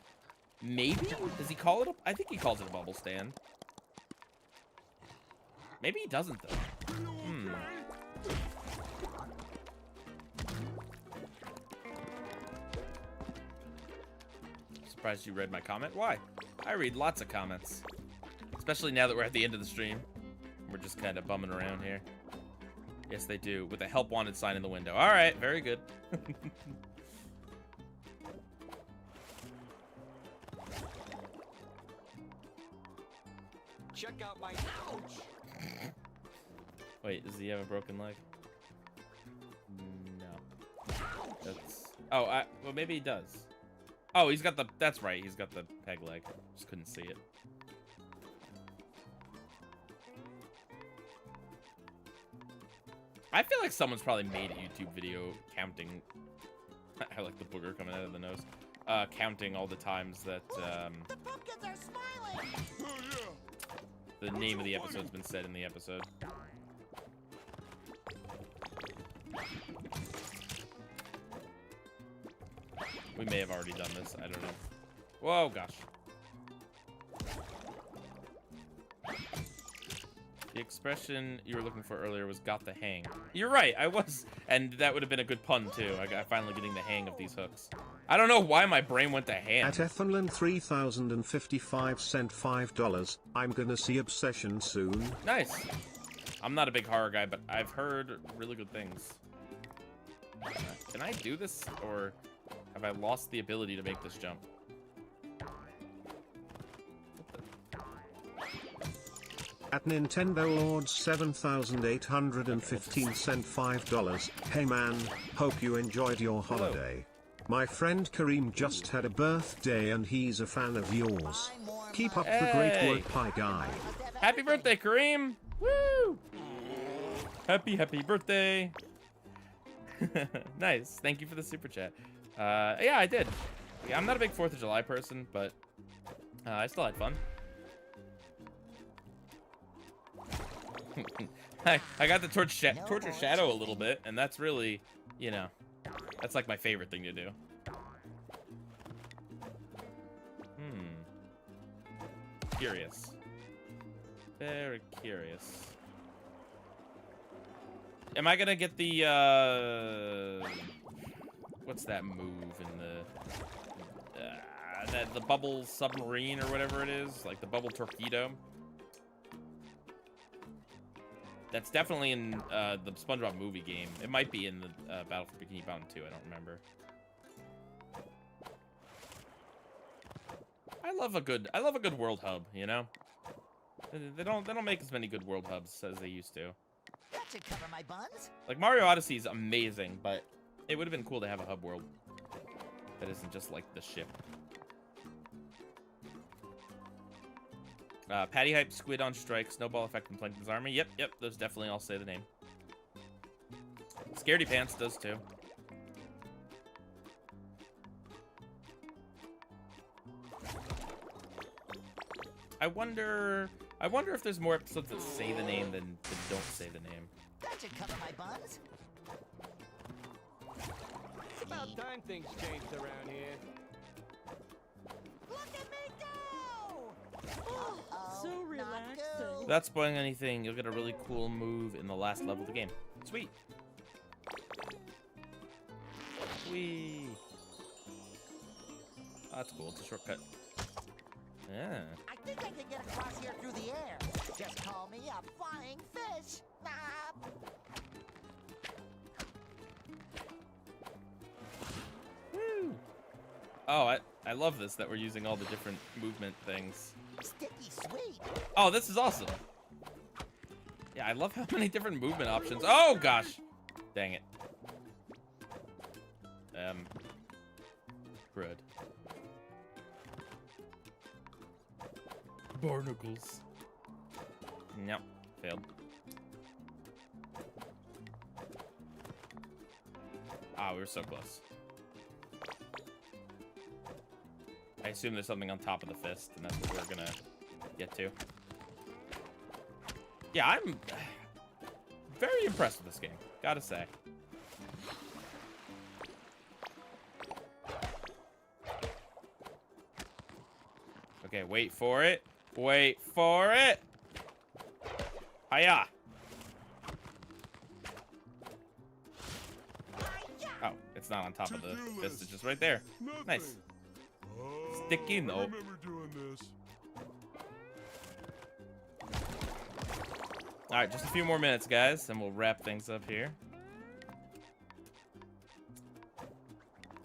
Maybe? Does he call it I think he calls it a bubble stand. Maybe he doesn't, though. Surprised you read my comment. Why? I read lots of comments. Especially now that we're at the end of the stream. We're just kind of bumming around here. Yes, they do. With a Help Wanted sign in the window. All right, very good. Check out my ouch. Wait, does he have a broken leg? No. That's... Oh, well, maybe he does. Oh, he's got the... That's right, he's got the peg leg. Just couldn't see it. I feel like someone's probably made a YouTube video counting... I like the booger coming out of the nose. Counting all the times that, The pumpkins are smiling! Oh, yeah. the name of the episode's been said in the episode. We may have already done this. I don't know. Whoa, gosh. The expression you were looking for earlier was got the hang. You're right, I was. And that would have been a good pun, too. I got finally getting the hang of these hooks. I don't know why my brain went to ham. At Effinland 3055 sent $5. I'm gonna see Obsession soon. Nice. I'm not a big horror guy, but I've heard really good things. Can I do this, or have I lost the ability to make this jump? At Nintendo Lords 7815 sent $5. Hey man, hope you enjoyed your holiday. My friend Kareem just had a birthday and he's a fan of yours. Keep up the great Hey. work, Pie Guy. Happy birthday, Kareem! Woo! Happy birthday! Nice. Thank you for the super chat. Yeah, I did. Yeah, I'm not a big 4th of July person, but I still had fun. I got to torture Shadow a little bit, and that's really, you know, that's like my favorite thing to do. Curious. Very curious. Am I gonna get the, what's that move in the bubble submarine or whatever it is? Like the bubble torpedo? That's definitely in the SpongeBob movie game. It might be in the Battle for Bikini Bottom 2. I don't remember. I love a good world hub. You know, they don't make as many good world hubs as they used to. That should cover my buns. Like Mario Odyssey is amazing, but it would have been cool to have a hub world that isn't just like the ship. Patty Hype, Squid on Strike, Snowball Effect, and Plankton's Army. Yep, those definitely all say the name. Scaredy Pants does too. I wonder if there's more episodes that say the name than don't say the name. That should cover my buns. It's about time things changed around here. Look at me go! Uh-oh, So not relaxing. good. Without spoiling anything, you'll get a really cool move in the last level of the game. Sweet. Whee. Oh, that's cool. It's a shortcut. Yeah. I think I can get across here through the air. Just call me a flying fish. Ah. Woo. Oh, I love this that we're using all the different movement things. Sticky sweet. Oh, this is awesome. Yeah, I love how many different movement options. Oh, gosh. Dang it. Crud. Barnacles. Nope. Failed. Ah, we were so close. I assume there's something on top of the fist, and that's what we're gonna get to. Yeah, I'm very impressed with this game, gotta say. Okay, wait for it. Wait for it. Hiya. Oh, it's not on top of the To-do fist. It's list. just right there. Nothing. Nice. Oh, Sticky I note. remember doing this. All right, just a few more minutes, guys, and we'll wrap things up here.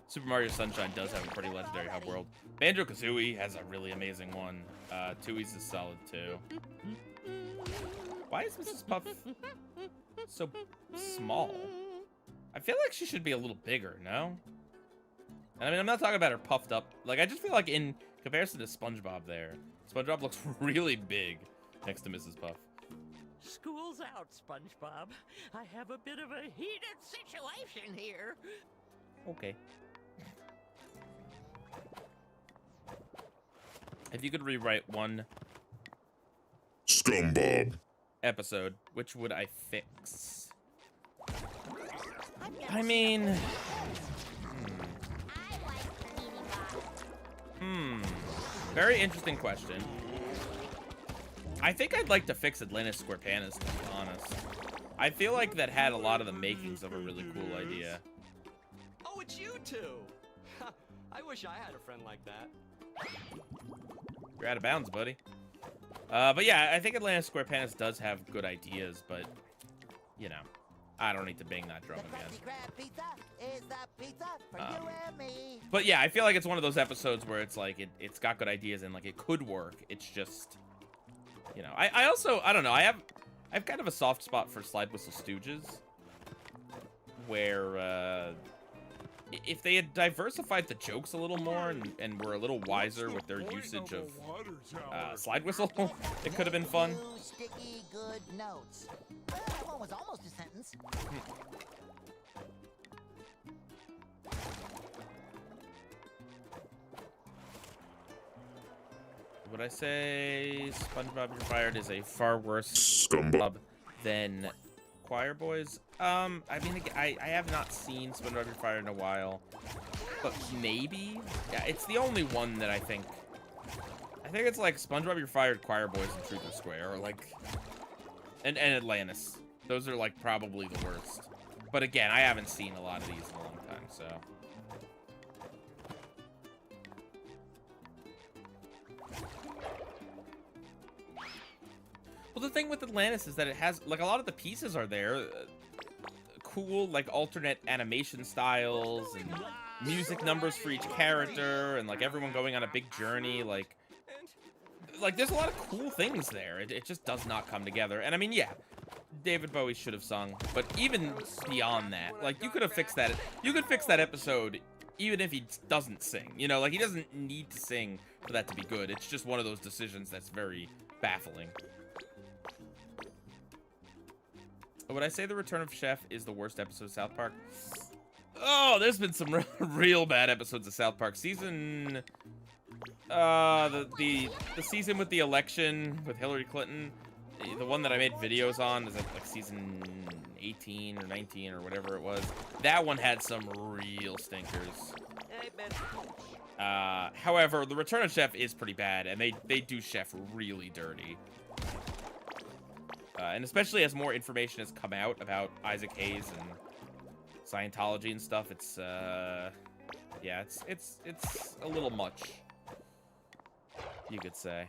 Super Mario Sunshine does have a pretty legendary hub world. Banjo-Kazooie has a really amazing one. Tooie's is solid, too. Why is Mrs. Puff so small? I feel like she should be a little bigger, no? And I mean, I'm not talking about her puffed up. Like, I just feel like in comparison to SpongeBob there, SpongeBob looks really big next to Mrs. Puff. School's out, SpongeBob. I have a bit of a heated situation here. Okay. If you could rewrite one SpongeBob episode, which would I fix? I mean, I like Bikini Bottom. very interesting question. I think I'd like to fix Atlantis Squarepants, to be honest. I feel like that had a lot of the makings of a really cool idea. Oh, it's you two. I wish I had a friend like that. You're out of bounds, buddy. But yeah, I think Atlantis Squarepants does have good ideas, but, you know, I don't need to bang that drum The again. Krusty Krab pizza is the pizza for you and me. But yeah, I feel like it's one of those episodes where it's like, it's got good ideas and like it could work. It's just, you know, I also, I don't know, I have kind of a soft spot for Slide Whistle Stooges, where, if they had diversified the jokes a little more and were a little wiser with their usage of Slide Whistle, it could have been fun. Two sticky good notes. Well, that one was almost a sentence. Would I say SpongeBob You're Fired is a far worse SpongeBob than Choir Boys? I mean, I have not seen SpongeBob You're Fired in a while, but maybe. Yeah, it's the only one that I think it's like SpongeBob You're Fired, Choir Boys, and Truth or Square, or like, and Atlantis. Those are like probably the worst. But again, I haven't seen a lot of these in a long time, so. Well, the thing with Atlantis is that it has, like, a lot of the pieces are there. Cool, like, alternate animation styles and music numbers for each character and, like, everyone going on a big journey. Like there's a lot of cool things there. It just does not come together. And, I mean, yeah, David Bowie should have sung. But even beyond that, like, you could have fixed that. You could fix that episode even if he doesn't sing. You know, like, he doesn't need to sing for that to be good. It's just one of those decisions that's very baffling. Would I say The Return of Chef is the worst episode of South Park? Oh, there's been some real bad episodes of South Park. Season, the season with the election with Hillary Clinton, the one that I made videos on is like season 18 or 19 or whatever it was. That one had some real stinkers. Hey, man. However, the Return of Chef is pretty bad, and they do Chef really dirty. And especially as more information has come out about Isaac Hayes and Scientology and stuff, it's yeah, it's a little much, you could say.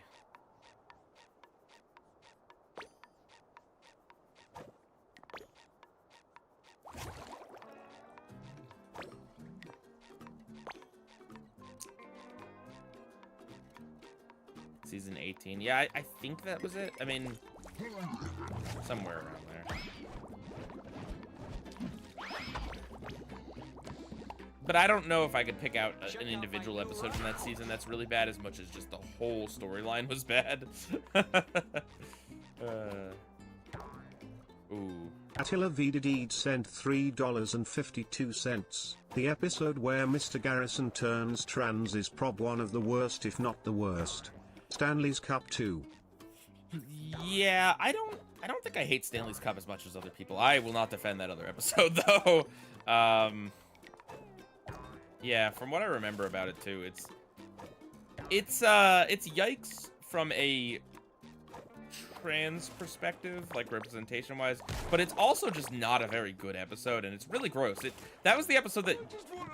Season 18. Yeah, I think that was it. I mean, somewhere around there. But I don't know if I could pick out an individual episode from that season that's really bad as much as just the whole storyline was bad. Ooh. Attila Vidadeed sent $3.52. The episode where Mr. Garrison turns trans is prob one of the worst, if not the worst. Stanley's Cup 2. Yeah, I don't think I hate Stanley's Cup as much as other people. I will not defend that other episode though. Yeah, from what I remember about it too, it's yikes from a trans perspective, like representation wise, but it's also just not a very good episode, and it's really gross. That was the episode that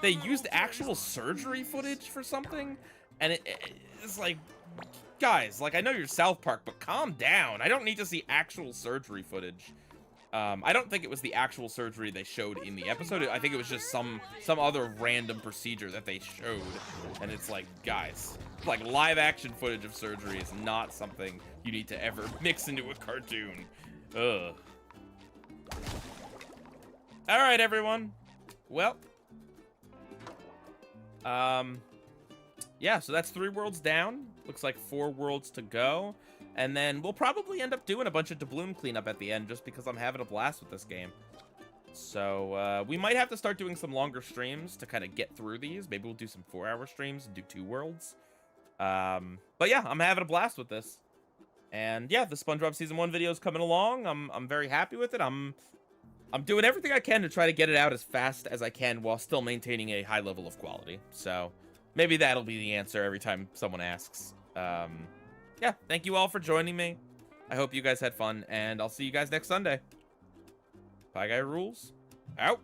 they used actual surgery footage for something, and it's like, guys, like, I know you're South Park, but calm down. I don't need to see actual surgery footage. I don't think it was the actual surgery they showed in the episode. I think it was just some other random procedure that they showed. And it's like, guys, like, live action footage of surgery is not something you need to ever mix into a cartoon. Ugh. All right, everyone. Well, yeah, so that's 3 worlds down. Looks like 4 worlds to go. And then we'll probably end up doing a bunch of doubloon cleanup at the end just because I'm having a blast with this game. So we might have to start doing some longer streams to kind of get through these. Maybe we'll do some 4-hour streams and do 2 worlds. But yeah, I'm having a blast with this. And yeah, the SpongeBob Season 1 video is coming along. I'm very happy with it. I'm doing everything I can to try to get it out as fast as I can while still maintaining a high level of quality. So maybe that'll be the answer every time someone asks. Yeah, thank you all for joining me. I hope you guys had fun, and I'll see you guys next Sunday. PIEGUYRULZ, out.